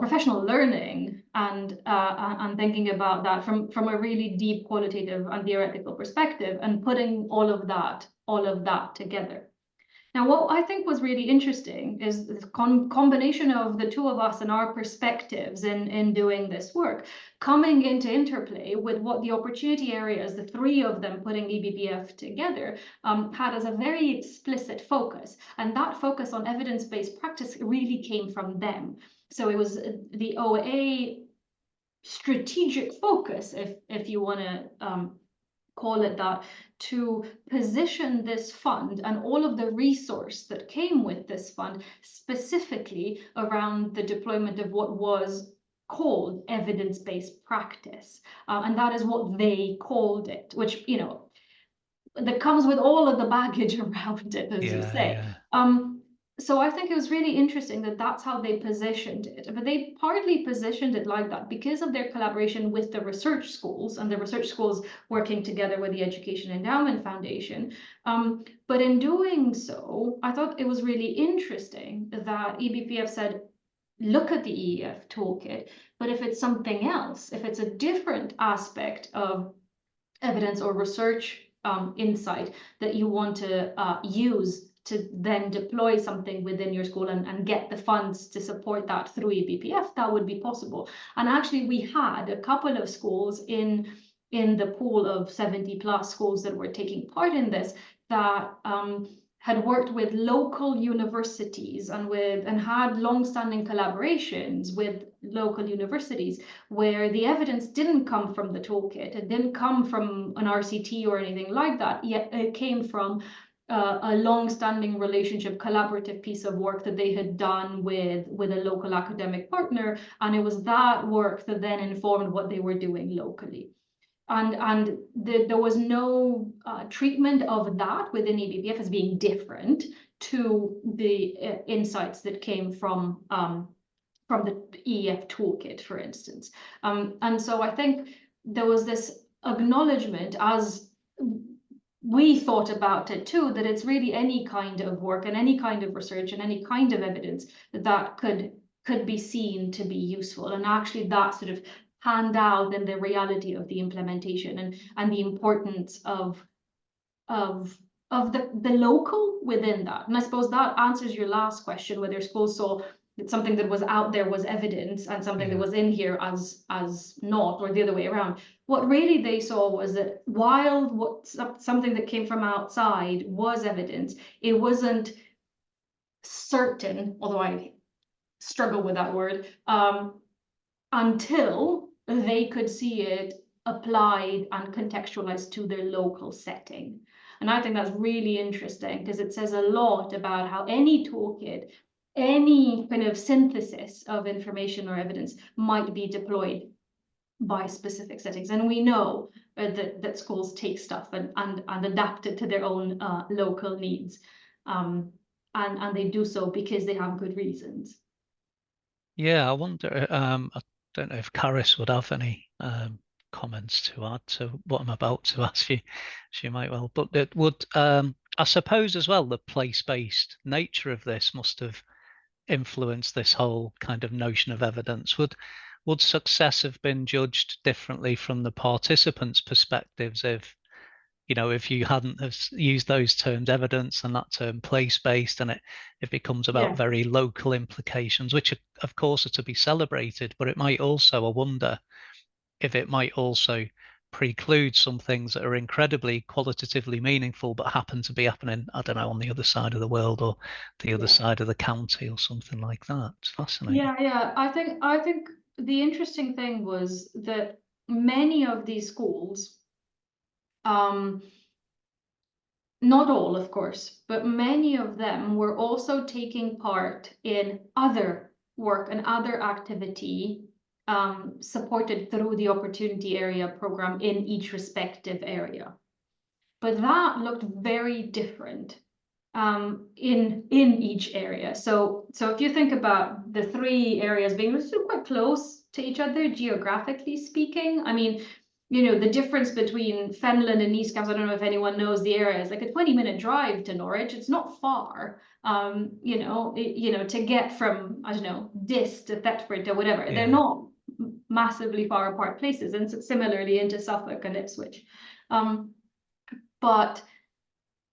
professional learning and thinking about that from a really deep qualitative and theoretical perspective, and putting all of that together. Now, what I think was really interesting is the combination of the two of us and our perspectives in doing this work, coming into interplay with what the opportunity areas, the three of them putting eBPF together, had as a very explicit focus. And that focus on evidence-based practice really came from them. So it was the OA strategic focus, if you want to call it that, to position this fund and all of the resource that came with this fund specifically around the deployment of what was called evidence-based practice. And that is what they called it, which, you know, that comes with all of the baggage around it, as you say. So I think it was really interesting that that's how they positioned it. But they partly positioned it like that because of their collaboration with the research schools, and the research schools working together with the Education Endowment Foundation. But in doing so, I thought it was really interesting that eBPF said, look at the EEF toolkit, but if it's something else, if it's a different aspect of evidence or research insight that you want to use to then deploy something within your school and get the funds to support that through eBPF, that would be possible. And actually, we had a couple of schools in the pool of 70 plus schools that were taking part in this that had worked with local universities and had long-standing collaborations with local universities where the evidence didn't come from the toolkit. It didn't come from an RCT or anything like that, yet it came from a long-standing relationship, collaborative piece of work that they had done with a local academic partner. And it was that work that then informed what they were doing locally. And there was no treatment of that within eBPF as being different to the insights that came from the EEF toolkit, for instance. And so I think there was this acknowledgement, as we thought about it too, that it's really any kind of work and any kind of research and any kind of evidence that could be seen to be useful. And actually that sort of hand out in the reality of the implementation and the importance of the local within that. And I suppose that answers your last question, whether schools saw that something that was out there was evidence and something that was in here as not, or the other way around. What really they saw was that while something that came from outside was evidence, it wasn't certain, although I struggle with that word, until they could see it applied and contextualized to their local setting. And I think that's really interesting because it says a lot about how any toolkit, any kind of synthesis of information or evidence might be deployed by specific settings. And we know that schools take stuff and adapt it to their own local needs. And they do so because they have good reasons.
Yeah, I wonder, I don't know if Caris would have any comments to add to what I'm about to ask you. She might well, but it would, I suppose as well, the place-based nature of this must have influenced this whole kind of notion of evidence. Would success have been judged differently from the participants' perspectives if, you know, if you hadn't have used those terms, evidence and that term place-based, and it becomes about very local implications, which of course are to be celebrated, but it might also, I wonder if it might also preclude some things that are incredibly qualitatively meaningful but happen to be happening, I don't know, on the other side of the world or the other side of the county or something like that. It's fascinating.
Yeah. I think the interesting thing was that many of these schools, not all, of course, but many of them were also taking part in other work and other activity supported through the Opportunity Area program in each respective area. But that looked very different in each area. So if you think about the three areas being still quite close to each other, geographically speaking, I mean, you know, the difference between Fenland and East Cambs, I don't know if anyone knows the area, it's like a 20-minute drive to Norwich. It's not far, you know, to get from, I don't know, Diss to Thetford to whatever.
Yeah.
They're not massively far apart places, and similarly into Suffolk and Ipswich. But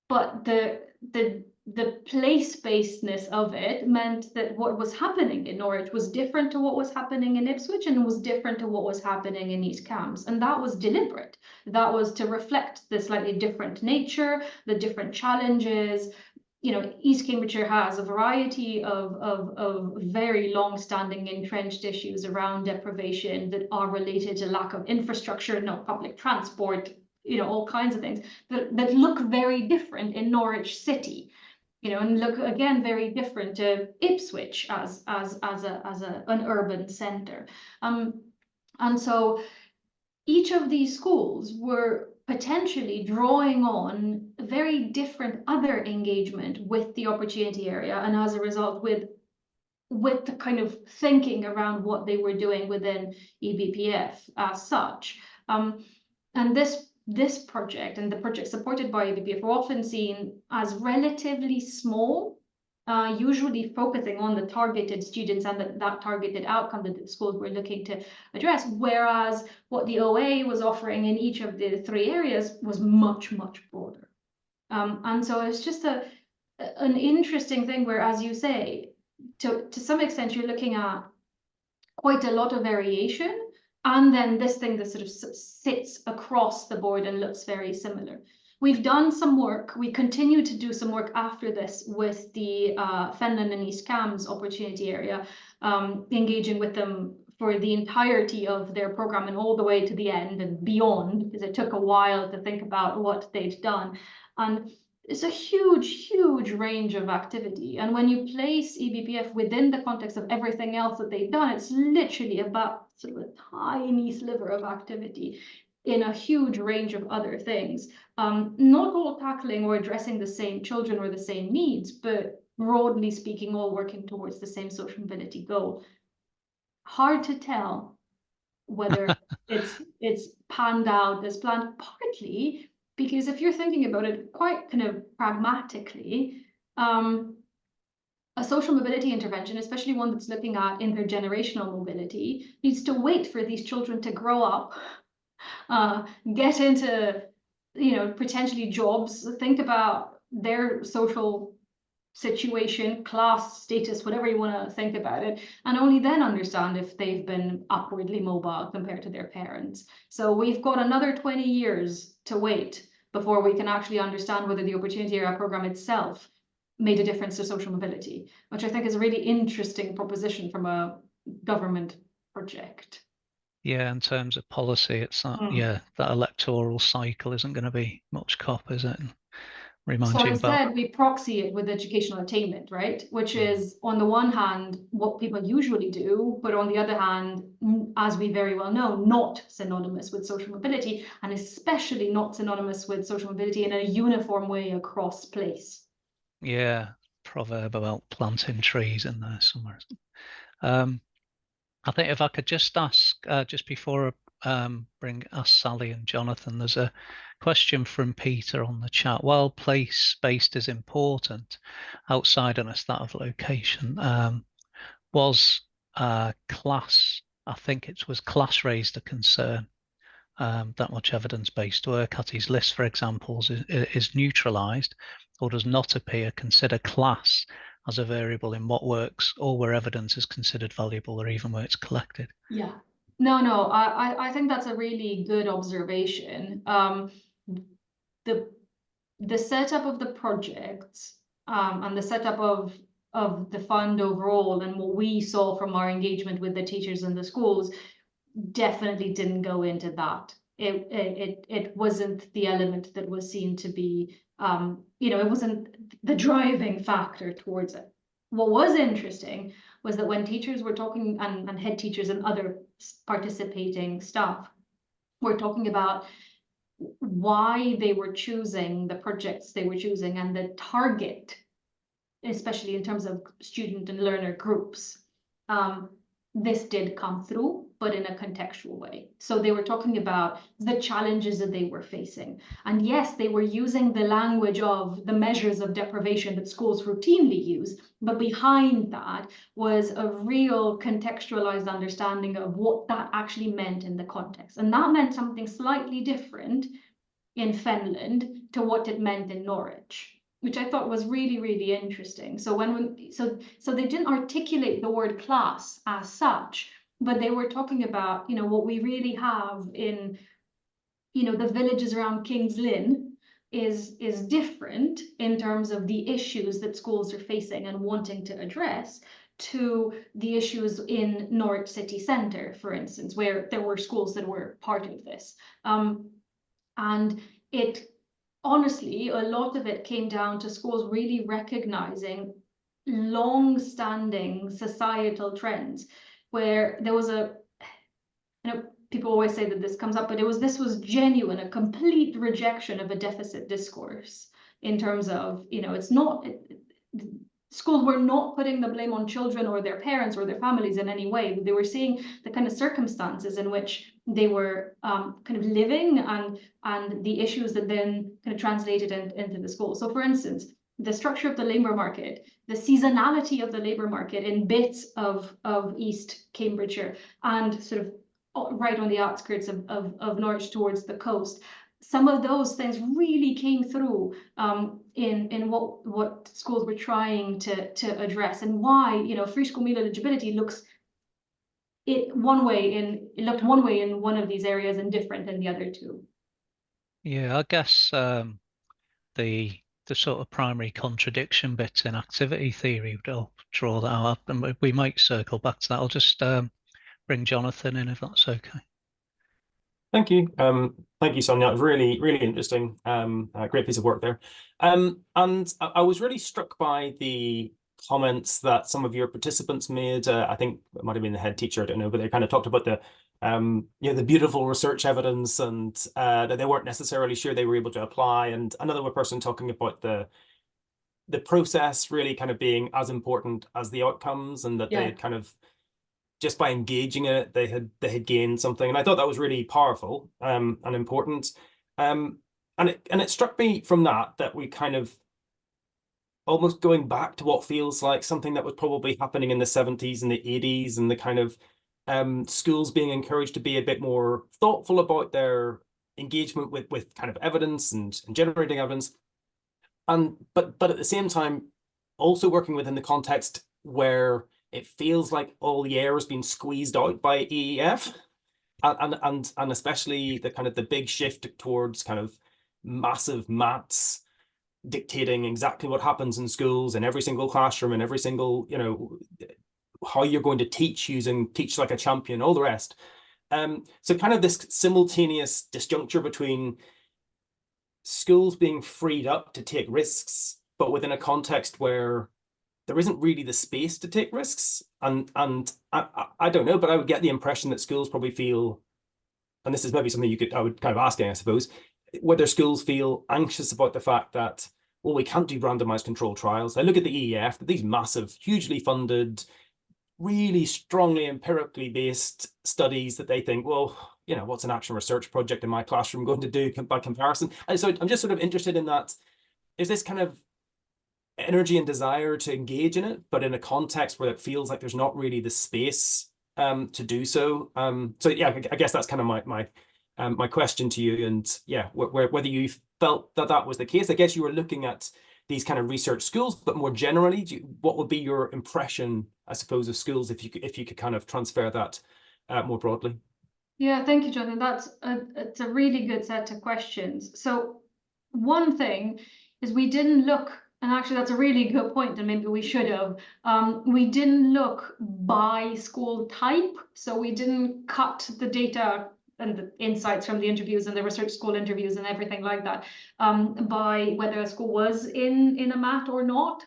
the place-basedness of it meant that what was happening in Norwich was different to what was happening in Ipswich, and was different to what was happening in East Cambs. And that was deliberate. That was to reflect the slightly different nature, the different challenges. You know, East Cambridgeshire has a variety of very long-standing entrenched issues around deprivation that are related to lack of infrastructure, no public transport, you know, all kinds of things that look very different in Norwich City, you know, and look again very different to Ipswich as an urban centre. And so each of these schools were potentially drawing on very different other engagement with the opportunity area, and as a result with the kind of thinking around what they were doing within EBPF as such. And this project and the project supported by EBPF were often seen as relatively small, usually focusing on the targeted students and that targeted outcome that the schools were looking to address, whereas what the OA was offering in each of the three areas was much, much broader. And so it's just an interesting thing where, as you say, to some extent, you're looking at quite a lot of variation, and then this thing that sort of sits across the board and looks very similar. We've done some work. We continue to do some work after this with the Fenland and East Cambs opportunity area, engaging with them for the entirety of their program and all the way to the end and beyond, because it took a while to think about what they'd done. And it's a huge, huge range of activity. And when you place EBPF within the context of everything else that they've done, it's literally about sort of a tiny sliver of activity in a huge range of other things. Not all tackling or addressing the same children or the same needs, but broadly speaking, all working towards the same social mobility goal. Hard to tell whether it's panned out as planned, partly because if you're thinking about it quite kind of pragmatically, a social mobility intervention, especially one that's looking at intergenerational mobility, needs to wait for these children to grow up, get into, you know, potentially jobs, think about their social situation, class, status, whatever you want to think about it, and only then understand if they've been upwardly mobile compared to their parents. So we've got another 20 years to wait before we can actually understand whether the Opportunity Area Programme itself made a difference to social mobility, which I think is a really interesting proposition from a government project.
Yeah, in terms of policy, it's that, yeah, that electoral cycle isn't going to be much cop, is it?
So instead, we proxy it with educational attainment, right? Which is, on the one hand, what people usually do, but on the other hand, as we very well know, not synonymous with social mobility, and especially not synonymous with social mobility in a uniform way across place.
Yeah, proverb about planting trees in there somewhere. I think if I could just ask, just before ask Sally and Jonathan, there's a question from Peter on the chat. While place-based is important, outside on us that of location, was class, I think it was class raised a concern. That much evidence-based work at his list, for examples, is neutralized or does not appear. Consider class as a variable in what works or where evidence is considered valuable or even where it's collected.
Yeah, no, I think that's a really good observation. The setup of the project and the setup of the fund overall and what we saw from our engagement with the teachers in the schools definitely didn't go into that. It wasn't the element that was seen to be, you know, it wasn't the driving factor towards it. What was interesting was that when teachers were talking, and head teachers and other participating staff were talking about why they were choosing the projects they were choosing and the target, especially in terms of student and learner groups. This did come through, but in a contextual way. So they were talking about the challenges that they were facing. And yes, they were using the language of the measures of deprivation that schools routinely use, but behind that was a real contextualized understanding of what that actually meant in the context. And that meant something slightly different in Finland to what it meant in Norwich, which I thought was really, really interesting. So so they didn't articulate the word class as such, but they were talking about, what we really have in, the villages around King's Lynn is different in terms of the issues that schools are facing and wanting to address to the issues in Norwich city centre, for instance, where there were schools that were part of this. And it, honestly, a lot of it came down to schools really recognizing long-standing societal trends where there was people always say that this comes up, but this was genuine, a complete rejection of a deficit discourse in terms of, schools were not putting the blame on children or their parents or their families in any way. They were seeing the kind of circumstances in which they were kind of living and the issues that then kind of translated into the school. So for instance, the structure of the labor market, the seasonality of the labor market in bits of East Cambridgeshire and sort of right on the outskirts of Norwich towards the coast. Some of those things really came through in what schools were trying to address, and why free school meal eligibility looked one way in one of these areas and different in the other two.
Yeah, I guess the sort of primary contradiction bits in activity theory would help draw that up, and we might circle back to that. I'll just bring Jonathan in if that's okay.
Thank you. Thank you, Sonia. Really, really interesting. Great piece of work there. And I was really struck by the comments that some of your participants made. I think it might have been the head teacher, I don't know, but they kind of talked about the the beautiful research evidence and that they weren't necessarily sure they were able to apply. And another person talking about the process really kind of being as important as the outcomes, and that they had kind of, just by engaging in it, they had gained something. And I thought that was really powerful and important. And it struck me from that we kind of almost going back to what feels like something that was probably happening in the 70s and the 80s, and the kind of schools being encouraged to be a bit more thoughtful about their engagement with kind of evidence and generating evidence. But at the same time, also working within the context where it feels like all the air has been squeezed out by EEF, and especially the kind of the big shift towards kind of massive maths dictating exactly what happens in schools, in every single classroom, in every single, how you're going to teach using Teach Like a Champion, all the rest. So kind of this simultaneous disjuncture between schools being freed up to take risks, but within a context where there isn't really the space to take risks. And I don't know, but I would get the impression that schools probably feel, and this is maybe something I would kind of asking, I suppose, whether schools feel anxious about the fact that, well, we can't do randomized controlled trials. They look at the EEF, these massive, hugely funded, really strongly empirically based studies that they think, well, what's an actual research project in my classroom going to do by comparison? And so I'm just sort of interested in that. Is this kind of energy and desire to engage in it, but in a context where it feels like there's not really the space to do so? So yeah, I guess that's kind of my question to you, and yeah, whether you felt that was the case. I guess you were looking at these kind of research schools, but more generally, what would be your impression, I suppose, of schools if you could kind of transfer that more broadly?
Yeah, thank you, Jonathan. It's a really good set of questions. So one thing is we didn't look, and actually that's a really good point, and maybe we should have, we didn't look by school type. So we didn't cut the data and the insights from the interviews and the research school interviews and everything like that by whether a school was in a math or not.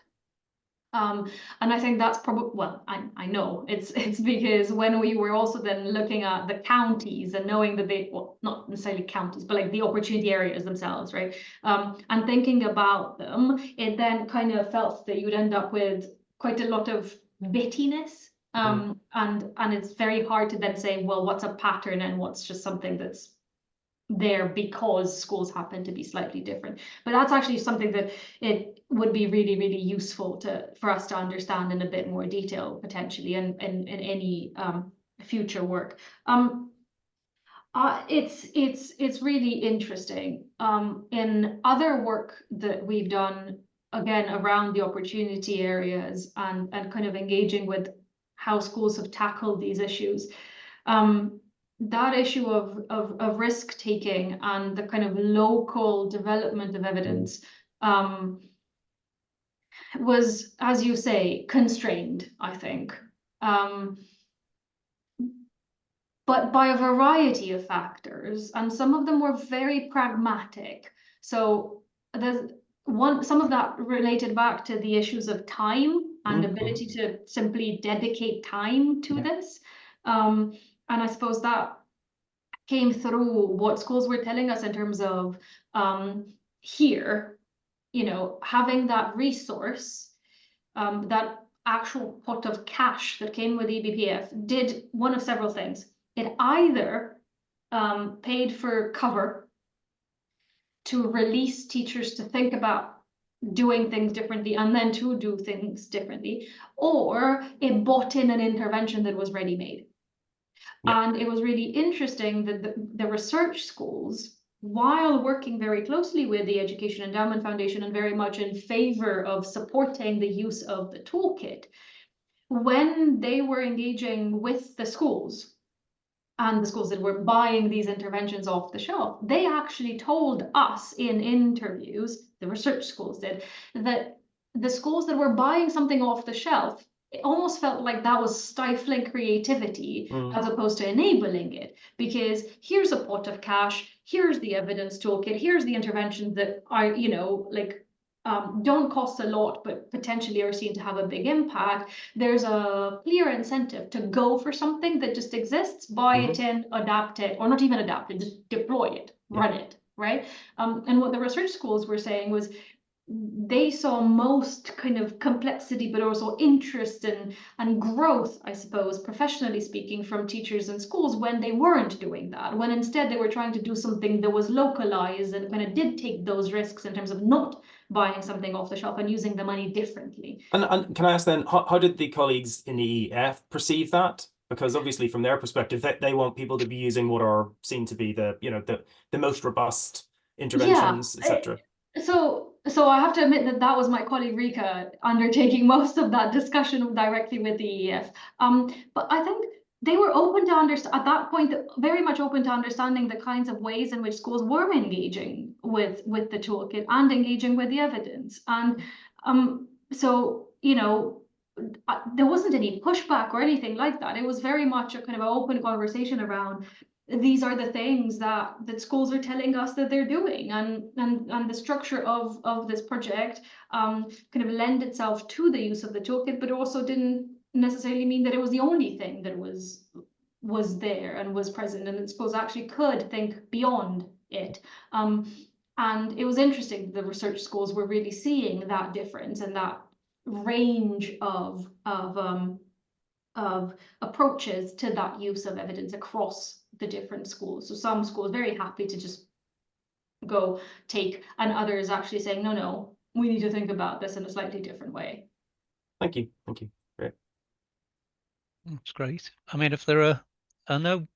And I think that's probably, well, I know it's because when we were also then looking at the counties and knowing that they, well, not necessarily counties, but like the opportunity areas themselves, right? And thinking about them, it then kind of felt that you would end up with quite a lot of bittiness. And it's very hard to then say, well, what's a pattern and what's just something that's there because schools happen to be slightly different. But that's actually something that it would be really, really useful for us to understand in a bit more detail, potentially, in any future work. It's really interesting. In other work that we've done, again, around the opportunity areas and kind of engaging with how schools have tackled these issues, that issue of risk taking and the kind of local development of evidence was, as you say, constrained, I think, but by a variety of factors, and some of them were very pragmatic. So there's some of that related back to the issues of time and ability to simply dedicate time to this. And I suppose that came through what schools were telling us in terms of here, you know, having that resource, that actual pot of cash that came with EBPF did one of several things. It either paid for cover to release teachers to think about doing things differently and then to do things differently, or it bought in an intervention that was ready-made. And it was really interesting that the research schools, while working very closely with the Education Endowment Foundation and very much in favor of supporting the use of the toolkit, when they were engaging with the schools and the schools that were buying these interventions off the shelf, they actually told us in interviews, the research schools did, that the schools that were buying something off the shelf, it almost felt like that was stifling creativity as opposed to enabling it, because here's a pot of cash, here's the evidence toolkit, here's the interventions that are, you know, like don't cost a lot, but potentially are seen to have a big impact. There's a clear incentive to go for something that just exists, buy it in, adapt it, or not even adapt it, just deploy it, run it, right? And what the research schools were saying was, they saw most kind of complexity, but also interest and growth, I suppose, professionally speaking, from teachers and schools when they weren't doing that, when instead they were trying to do something that was localized and kind of did take those risks in terms of not buying something off the shelf and using the money differently.
And can I ask then, how did the colleagues in the EF perceive that? Because obviously from their perspective, they want people to be using what are seen to be the, you know, the most robust interventions, etc.
So I have to admit that was my colleague Rika undertaking most of that discussion directly with the EF. But I think they were open to understand at that point, very much open to understanding the kinds of ways in which schools were engaging with the toolkit and engaging with the evidence. And so, you know, there wasn't any pushback or anything like that. It was very much a kind of an open conversation around, these are the things that schools are telling us that they're doing, and the structure of this project kind of lend itself to the use of the toolkit, but also didn't necessarily mean that it was the only thing that was there and was present, and that schools actually could think beyond it. And it was interesting, the research schools were really seeing that difference and that range of approaches to that use of evidence across the different schools. So some schools very happy to just go take, and others actually saying, no, we need to think about this in a slightly different way.
Thank you. Great.
That's great. I mean, if there are no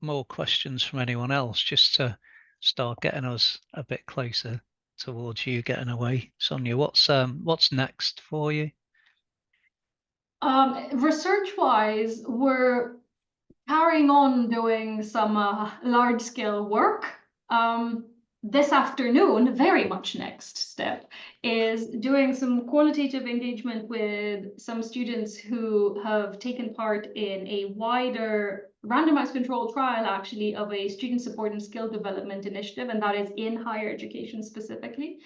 more questions from anyone else, just to start getting us a bit closer towards you getting away, Sonia, what's next for you?
Research-wise, we're carrying on doing some large-scale work. This afternoon, very much next step, is doing some qualitative engagement with some students who have taken part in a wider randomized controlled trial, actually, of a student support and skill development initiative, and that is in higher education specifically.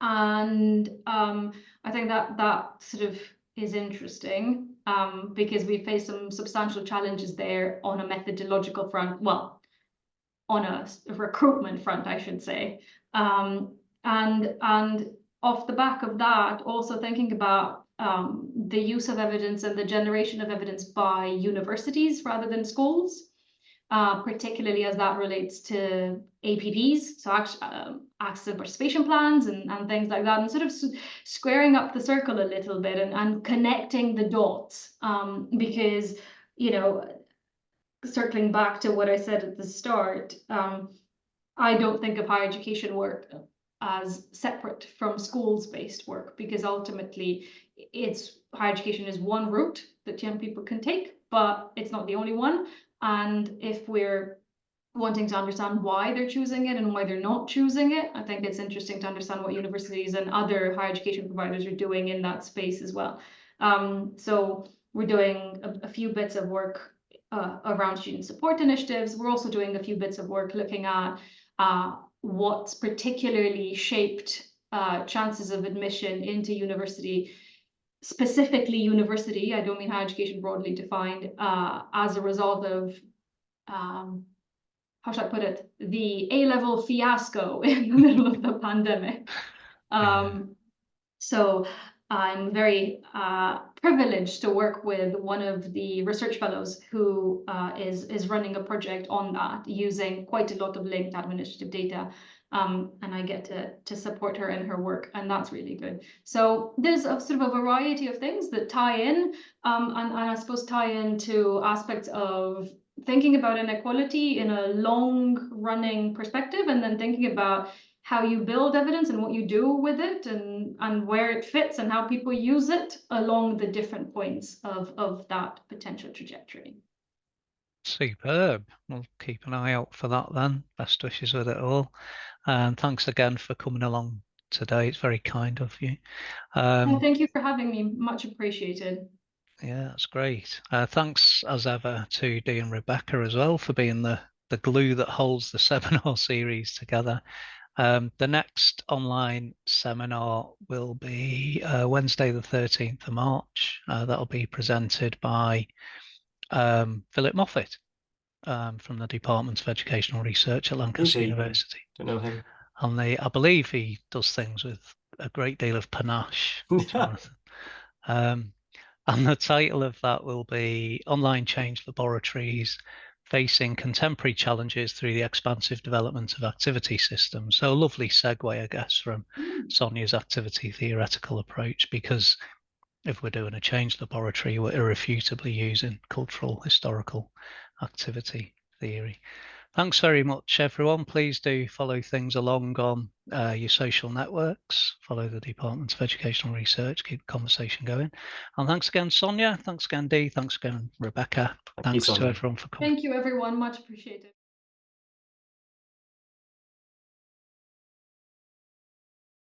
And I think that sort of is interesting because we face some substantial challenges there on a methodological front, well, on a recruitment front, I should say. And off the back of that, also thinking about the use of evidence and the generation of evidence by universities rather than schools, particularly as that relates to APPs, so access and participation plans and things like that, and sort of squaring up the circle a little bit and connecting the dots, because, you know, circling back to what I said at the start, I don't think of higher education work as separate from schools-based work, because ultimately higher education is one route that young people can take, but it's not the only one. And if we're wanting to understand why they're choosing it and why they're not choosing it, I think it's interesting to understand what universities and other higher education providers are doing in that space as well. So we're doing a few bits of work around student support initiatives. We're also doing a few bits of work looking at what's particularly shaped chances of admission into university, specifically university, I don't mean higher education broadly defined, as a result of, how should I put it, the A-level fiasco in the middle of the pandemic. So I'm very privileged to work with one of the research fellows who is running a project on that, using quite a lot of linked administrative data. And I get to support her in her work, and that's really good. So there's a sort of a variety of things that tie in, and I suppose tie into aspects of thinking about inequality in a long-running perspective, and then thinking about how you build evidence and what you do with it, and where it fits and how people use it along the different points of that potential trajectory.
Superb. We'll keep an eye out for that then. Best wishes with it all. And thanks again for coming along today. It's very kind of you.
Thank you for having me. Much appreciated.
Yeah, that's great. Thanks as ever to Dee and Rebecca as well for being the glue that holds the seminar series together. The next online seminar will be Wednesday the 13th of March. That'll be presented by Philip Moffat from the Department of Educational Research at Lancaster University.
Don't know him.
And I believe he does things with a great deal of panache. And the title of that will be Online Change Laboratories Facing Contemporary Challenges Through the Expansive Development of Activity Systems. So a lovely segue, I guess, from Sonia's activity theoretical approach, because if we're doing a change laboratory, we're irrefutably using cultural historical activity theory. Thanks very much, everyone. Please do follow things along on your social networks. Follow the Department of Educational Research. Keep the conversation going. And thanks again, Sonia. Thanks again, Dee. Thanks again, Rebecca. Thanks to everyone for coming.
Thank you, everyone. Much appreciated.